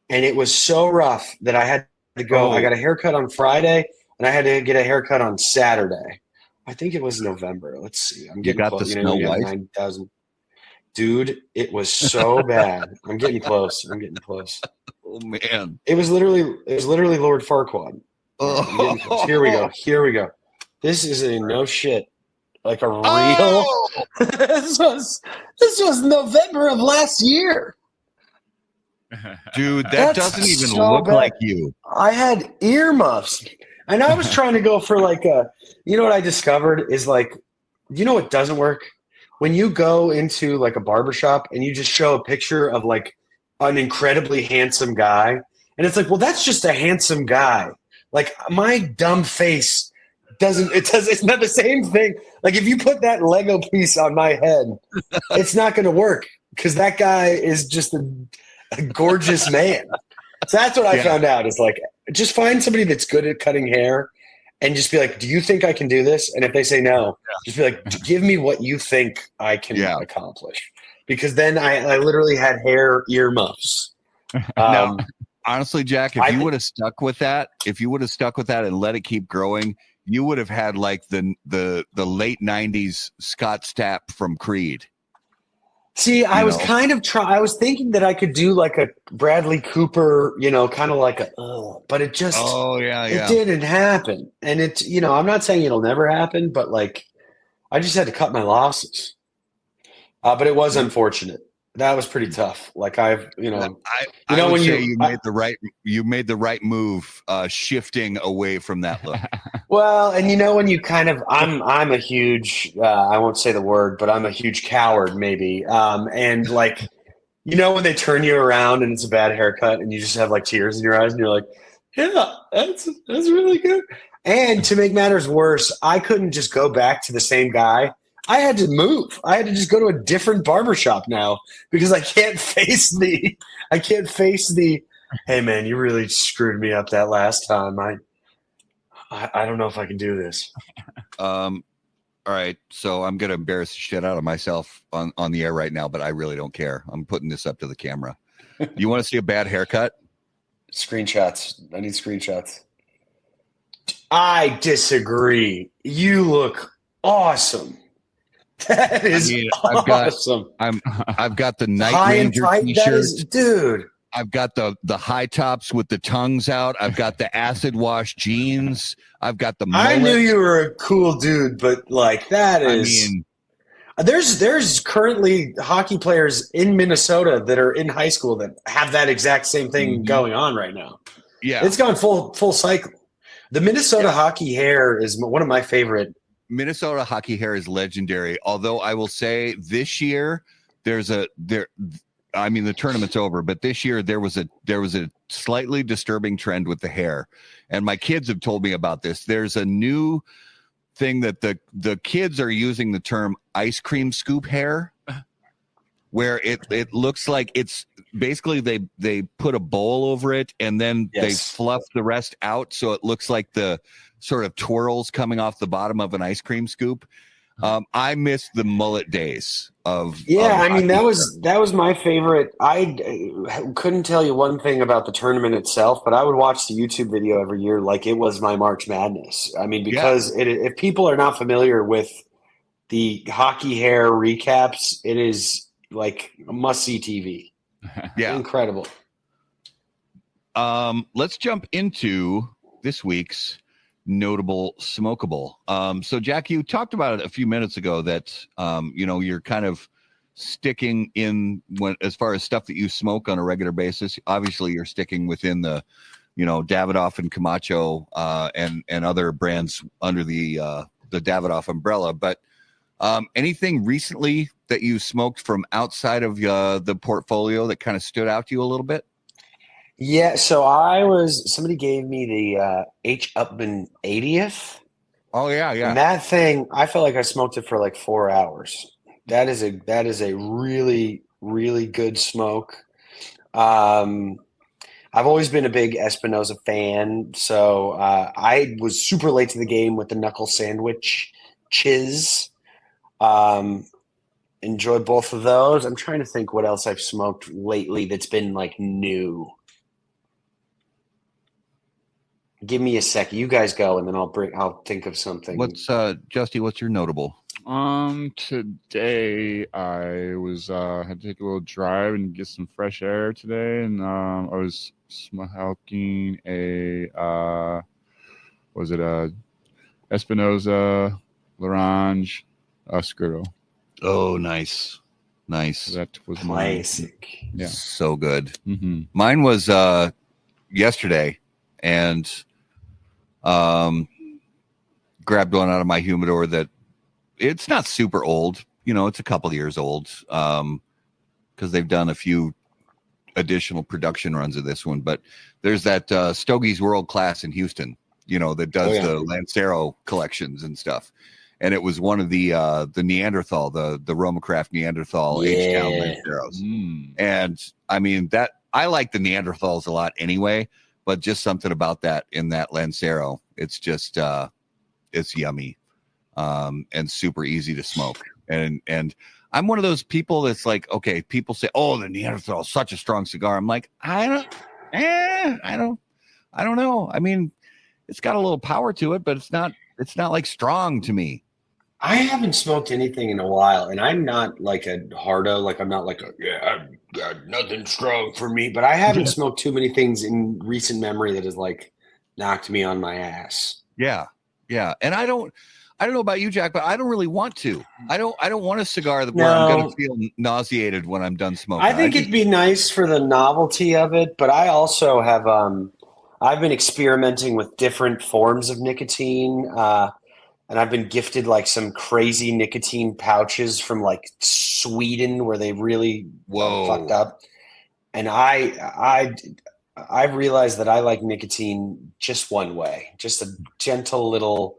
And it was so rough that I had to go. I got a haircut on Friday and I had to get a haircut on Saturday. I think it was November. Let's see. I'm getting close. The Snow White? 9,000. Dude, it was so bad. I'm getting close. Oh man. It was literally Lord Farquaad. Oh. Here we go. This is a no shit. Like a real this was November of last year. Dude, that doesn't even so look bad. like you. I had earmuffs. And I was trying to go for like what I discovered is like, what doesn't work? When you go into like a barbershop and you just show a picture of like an incredibly handsome guy. And it's like, well, that's just a handsome guy. Like my dumb face it's not the same thing. Like if you put that Lego piece on my head, it's not going to work because that guy is just a gorgeous man. So that's what I found out is like, just find somebody that's good at cutting hair and just be like, do you think I can do this? And if they say no, just be like, give me what you think I can accomplish. Because then I literally had hair earmuffs. Now, honestly, Jack, if you would have stuck with that and let it keep growing, you would have had like the late 90s Scott Stapp from Creed. See, I was kind of I was thinking that I could do like a Bradley Cooper, kind of like but it just it didn't happen. And it's I'm not saying it'll never happen, but like I just had to cut my losses. But it was unfortunate. That was pretty tough. Like I would say you made the right move shifting away from that look. Well, and when you kind of I'm a huge I won't say the word, but I'm a huge coward maybe. And like when they turn you around and it's a bad haircut and you just have like tears in your eyes and you're like, yeah, that's really good. And to make matters worse, I couldn't just go back to the same guy. I had to move. I had to just go to a different barbershop now because I can't face the hey man, you really screwed me up that last time. I don't know if I can do this. All right. So I'm gonna embarrass the shit out of myself on the air right now, but I really don't care. I'm putting this up to the camera. You want to see a bad haircut? Screenshots. I need screenshots. I disagree. You look awesome. That is awesome. I've got the Night Ranger t-shirt. Dude. I've got the high tops with the tongues out. I've got the acid wash jeans. I've got the mullet. I knew you were a cool dude, but like that is there's currently hockey players in Minnesota that are in high school that have that exact same thing going on right now. Yeah. It's gone full cycle. The Minnesota hockey hair is one of my favorite. Minnesota hockey hair is legendary. Although I will say this year the tournament's over, but this year there was a slightly disturbing trend with the hair. And my kids have told me about this. There's a new thing that the kids are using the term ice cream scoop hair, where it looks like it's basically they put a bowl over it and then they fluff the rest out so it looks like the sort of twirls coming off the bottom of an ice cream scoop. I miss the mullet days of that was my favorite. I couldn't tell you one thing about the tournament itself, but I would watch the YouTube video every year like it was my March Madness. I mean, because if people are not familiar with the hockey hair recaps, it is like a must-see TV. Yeah, incredible. Let's jump into this week's notable smokable. So Jack, you talked about it a few minutes ago that you're kind of sticking in as far as stuff that you smoke on a regular basis. Obviously you're sticking within the Davidoff and Camacho and other brands under the Davidoff umbrella, but Anything recently that you smoked from outside of the portfolio that kind of stood out to you a little bit? Yeah, so somebody gave me the H. Upman 80th. Oh yeah, And that thing, I felt like I smoked it for like 4 hours. That is a really, really good smoke. I've always been a big Espinosa fan, so I was super late to the game with the knuckle sandwich chiz. Enjoyed both of those. I'm trying to think what else I've smoked lately that's been like new. Give me a second. You guys go, and then I'll think of something. What's Justy? What's your notable? Today I was had to take a little drive and get some fresh air today, and I was smoking a was it a Espinosa L'Orange Oscuro. Oh, nice. That was classic. Yeah, so good. Mm-hmm. Mine was yesterday, and grabbed one out of my humidor that it's not super old. It's a couple of years old because they've done a few additional production runs of this one. But there's that Stogie's World Class in Houston, that does the Lancero collections and stuff. And it was one of the Neanderthal, the Romacraft Neanderthal aged down Lanceros. And I mean that I like the Neanderthals a lot anyway, but just something about that in that Lancero, it's just it's yummy and super easy to smoke. And I'm one of those people that's like, okay, people say, oh, the Neanderthal is such a strong cigar. I'm like, I don't know. I mean, it's got a little power to it, but it's not like strong to me. I haven't smoked anything in a while, and I'm not like a hardo. Like I'm not like I've got nothing strong for me. But I haven't smoked too many things in recent memory that has like knocked me on my ass. Yeah. And I don't know about you, Jack, but I don't really want to. I don't want a cigar where I'm going to feel nauseated when I'm done smoking. I think it'd be nice for the novelty of it, but I also have I've been experimenting with different forms of nicotine. And I've been gifted like some crazy nicotine pouches from like Sweden where they really fucked up. And I realized that I like nicotine just one way, just a gentle little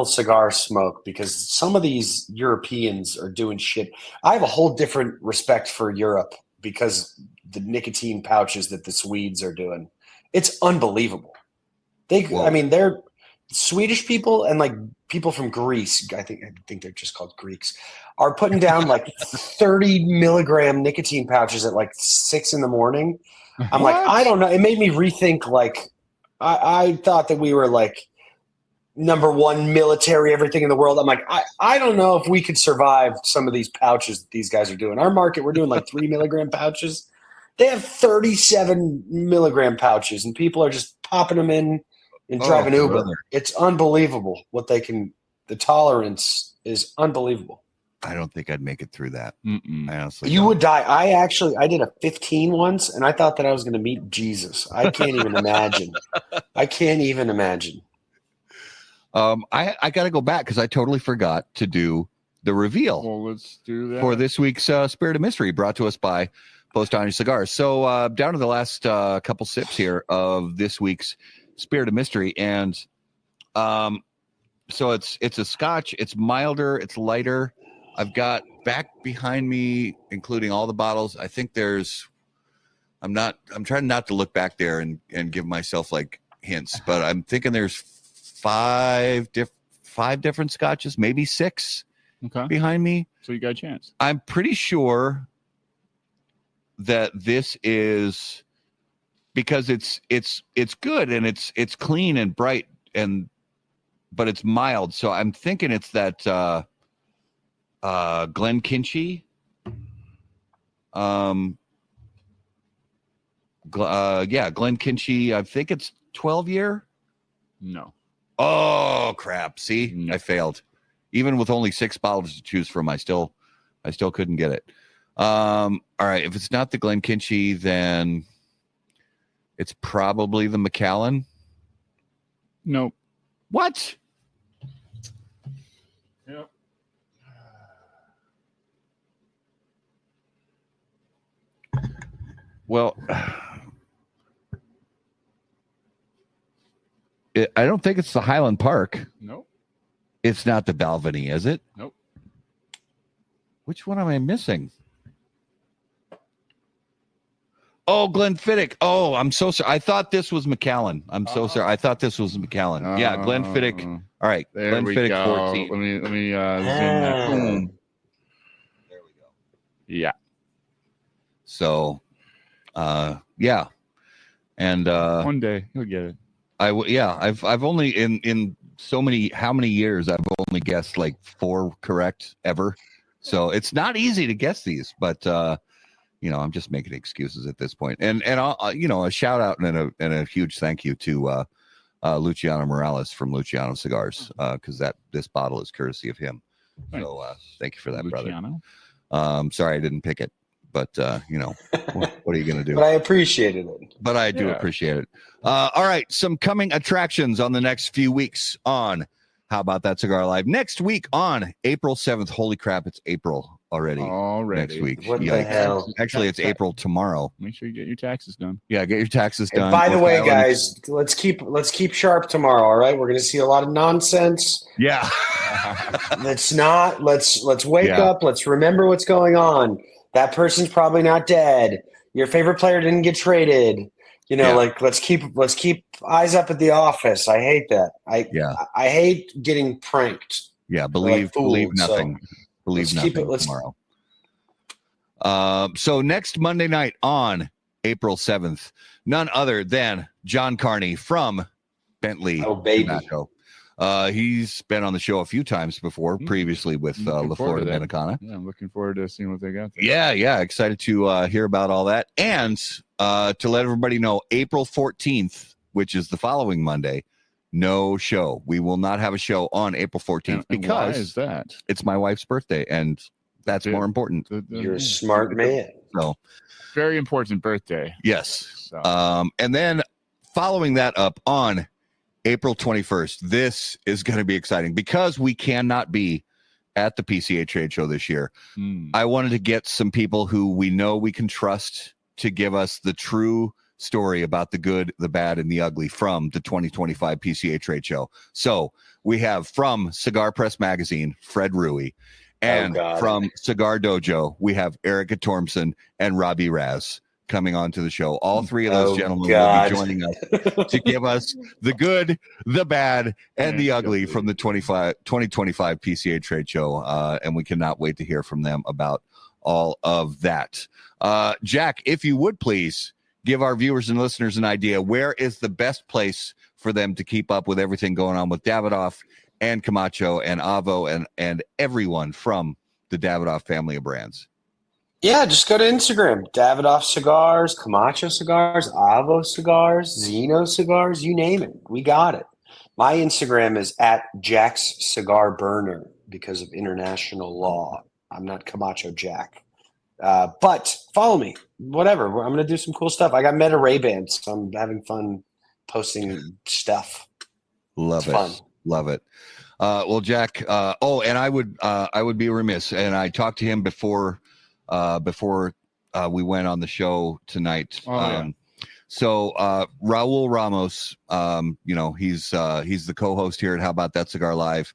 cigar smoke, because some of these Europeans are doing shit. I have a whole different respect for Europe because the nicotine pouches that the Swedes are doing, it's unbelievable. They're Swedish people and like people from Greece, I think they're just called Greeks, are putting down like 30 milligram nicotine pouches at like 6 a.m. I'm like, I don't know. It made me rethink. Like, I thought that we were like number one military, everything in the world. I'm like, I don't know if we could survive some of these pouches that these guys are doing. Our market, we're doing like 3 milligram pouches. They have 37 milligram pouches, and people are just popping them in and driving Uber. Brother. It's unbelievable what they can. The tolerance is unbelievable. I don't think I'd make it through that. I honestly would die. I did a 15 once, and I thought that I was going to meet Jesus. I can't even imagine. I got to go back because I totally forgot to do the reveal. Well, let's do that for this week's Spirit of Mystery, brought to us by Post on Cigars. So down to the last couple sips here of this week's Spirit of Mystery, and so it's a Scotch. It's milder, it's lighter. I've got back behind me, including all the bottles. I think I'm trying not to look back there and give myself like hints, but I'm thinking there's five different Scotches, maybe 6 behind me. So you got a chance. I'm pretty sure that this is, because it's good and it's clean and bright, but it's mild. So I'm thinking it's that Glen Kinchy. Glen Kinchy. I think it's 12 year. No. Oh crap! See, no. I failed. Even with only 6 bottles to choose from, I still couldn't get it. All right, if it's not the Glen Kinchy, then it's probably the Macallan. Nope. What? Yep. Well, I don't think it's the Highland Park. Nope. It's not the Balvenie, is it? Nope. Which one am I missing? Oh, Glenfiddich. Oh, I'm so sorry. I thought this was McAllen. I'm so sorry. I thought this was McAllen. Yeah, Glenfiddich. All right, There we Glenfiddich go. 14. Let me zoom that. Boom. There we go. Yeah. So, yeah, and One day you'll get it. I've only in so many, how many years I've only guessed like 4 correct ever. So it's not easy to guess these, but I'm just making excuses at this point. And I'll, a shout out and a huge thank you to Luciano Morales from Luciano Cigars, because this bottle is courtesy of him. So thank you for that, Luciano. brother. Sorry I didn't pick it, but what are you going to do? But I appreciated it. But I do appreciate it. All right, some coming attractions on the next few weeks on How About That Cigar Live. Next week on April 7th. Holy crap, it's April already. Next week. What the hell? Actually, it's April tomorrow. Make sure you get your taxes done. Yeah, get your taxes done. And by the way, guys, let's keep sharp tomorrow. All right, we're going to see a lot of nonsense. Yeah. Let's wake up. Let's remember what's going on. That person's probably not dead. Your favorite player didn't get traded. Let's keep eyes up at the office. I hate that. I hate getting pranked. Yeah, believe nothing. So believe nothing tomorrow. So next Monday night on April 7th, none other than John Carney from Bentley. Oh, baby. Tobacco. He's been on the show a few times before, previously with La Florida Dominicana. Yeah, I'm looking forward to seeing what they got there. Yeah, excited to hear about all that. And to let everybody know, April 14th, which is the following Monday, no show. We will not have a show on April 14th because why is that? It's my wife's birthday, and that's more important. You're a smart man. So, very important birthday. Yes. So. And then following that up on April 21st, this is going to be exciting because we cannot be at the PCA trade show this year. I wanted to get some people who we know we can trust to give us the true story about the good, the bad, and the ugly from the 2025 PCA trade show. So we have from Cigar Press Magazine, Fred Rui, and from Cigar Dojo, we have Erica Tormson and Robbie Raz coming on to the show. All three of those gentlemen will be joining us to give us the good, the bad, and the ugly from the 2025 PCA trade show. And we cannot wait to hear from them about all of that. Jack, if you would please give our viewers and listeners an idea, where is the best place for them to keep up with everything going on with Davidoff and Camacho and Avo and everyone from the Davidoff family of brands? Yeah, just go to Instagram. Davidoff Cigars, Camacho Cigars, Avo Cigars, Zeno Cigars, you name it. We got it. My Instagram is at Jack's Cigar Burner because of international law. I'm not Camacho Jack. But follow me. Whatever. I'm going to do some cool stuff. I got Meta Ray-Bans, so I'm having fun posting stuff. Love it's fun. Love it. Well, Jack, and I would be remiss, and I talked to him before we went on the show tonight. So Raul Ramos, he's the co-host here at How About That Cigar Live.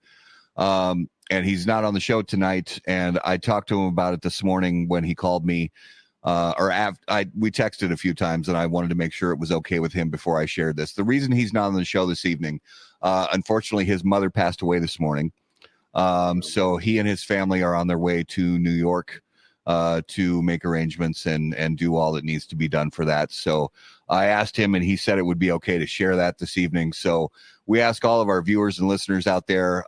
And he's not on the show tonight. And I talked to him about it this morning when he called me, we texted a few times, and I wanted to make sure it was okay with him before I shared this. The reason he's not on the show this evening, unfortunately, his mother passed away this morning. So he and his family are on their way to New York to make arrangements and do all that needs to be done for that. So I asked him, and he said it would be okay to share that this evening. So we ask all of our viewers and listeners out there,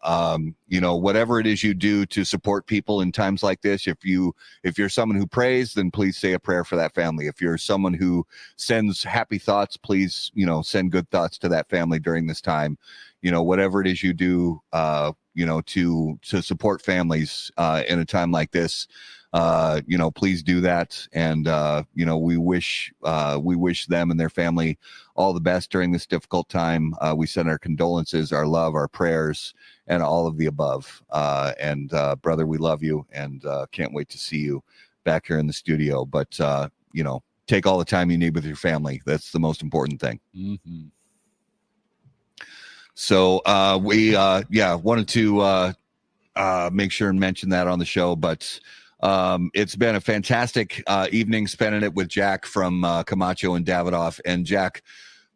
whatever it is you do to support people in times like this, if you're someone who prays, then please say a prayer for that family. If you're someone who sends happy thoughts, please, send good thoughts to that family during this time. Whatever it is you do, to support families in a time like this, please do that. And, we wish them and their family all the best during this difficult time. We send our condolences, our love, our prayers, and all of the above. Brother, we love you and can't wait to see you back here in the studio. But, take all the time you need with your family. That's the most important thing. Mm-hmm. So we wanted to make sure and mention that on the show, but it's been a fantastic evening spending it with Jack from Camacho and Davidoff. And Jack,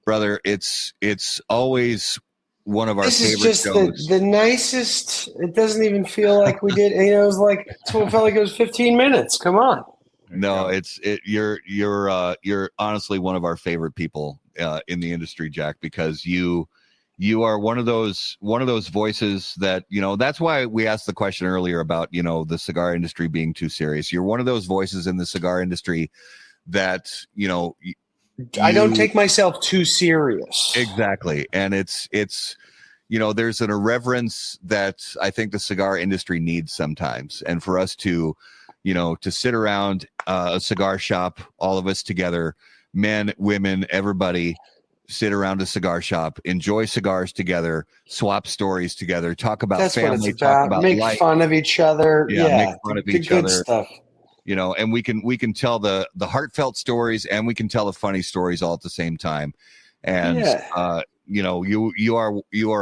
brother, it's always one of our This favorite is just shows. the nicest. It doesn't even feel like we did. It was like it felt like it was 15 minutes. Come on. No, you're honestly one of our favorite people in the industry, Jack, because you are one of those voices that, that's why we asked the question earlier about, the cigar industry being too serious. You're one of those voices in the cigar industry that, I don't take myself too serious. Exactly. And it's there's an irreverence that I think the cigar industry needs sometimes. And for us to sit around a cigar shop, all of us together, men, women, everybody, sit around a cigar shop, enjoy cigars together, swap stories together, talk about That's family, what it's talk about. about Make life. fun of each other. Make fun of each good other. Stuff. And we can tell the heartfelt stories, and we can tell the funny stories all at the same time. And you are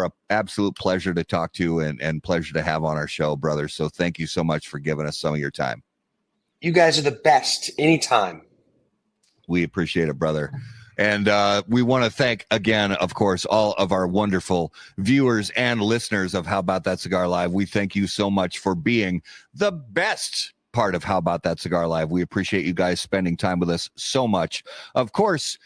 an absolute pleasure to talk to and pleasure to have on our show, brother. So thank you so much for giving us some of your time. You guys are the best anytime. We appreciate it, brother. And we want to thank again, of course, all of our wonderful viewers and listeners of How About That Cigar Live. We thank you so much for being the best part of How About That Cigar Live. We appreciate you guys spending time with us so much. Of course,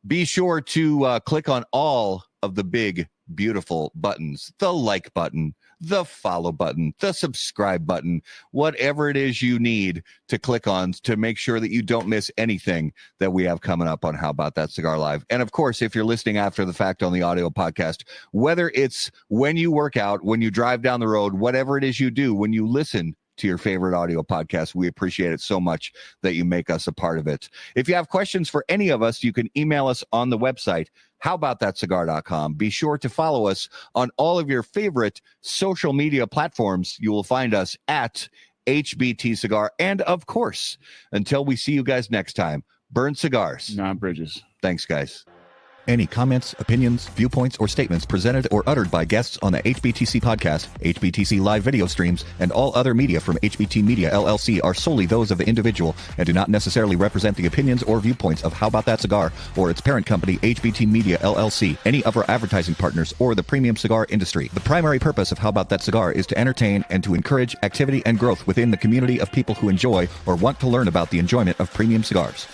be sure to click on all of the big, beautiful buttons, the like button, the follow button, the subscribe button, whatever it is you need to click on to make sure that you don't miss anything that we have coming up on How About That Cigar Live. And of course, if you're listening after the fact on the audio podcast, whether it's when you work out, when you drive down the road, whatever it is you do, when you listen to your favorite audio podcast, we appreciate it so much that you make us a part of it. If you have questions for any of us, you can email us on the website, howaboutthatcigar.com. Be sure to follow us on all of your favorite social media platforms. You will find us at HBT Cigar. And of course, until we see you guys next time, burn cigars, not bridges. Thanks, guys. Any comments, opinions, viewpoints, or statements presented or uttered by guests on the HBTC podcast, HBTC live video streams, and all other media from HBT Media LLC are solely those of the individual and do not necessarily represent the opinions or viewpoints of How About That Cigar or its parent company, HBT Media LLC, any of our advertising partners, or the premium cigar industry. The primary purpose of How About That Cigar is to entertain and to encourage activity and growth within the community of people who enjoy or want to learn about the enjoyment of premium cigars.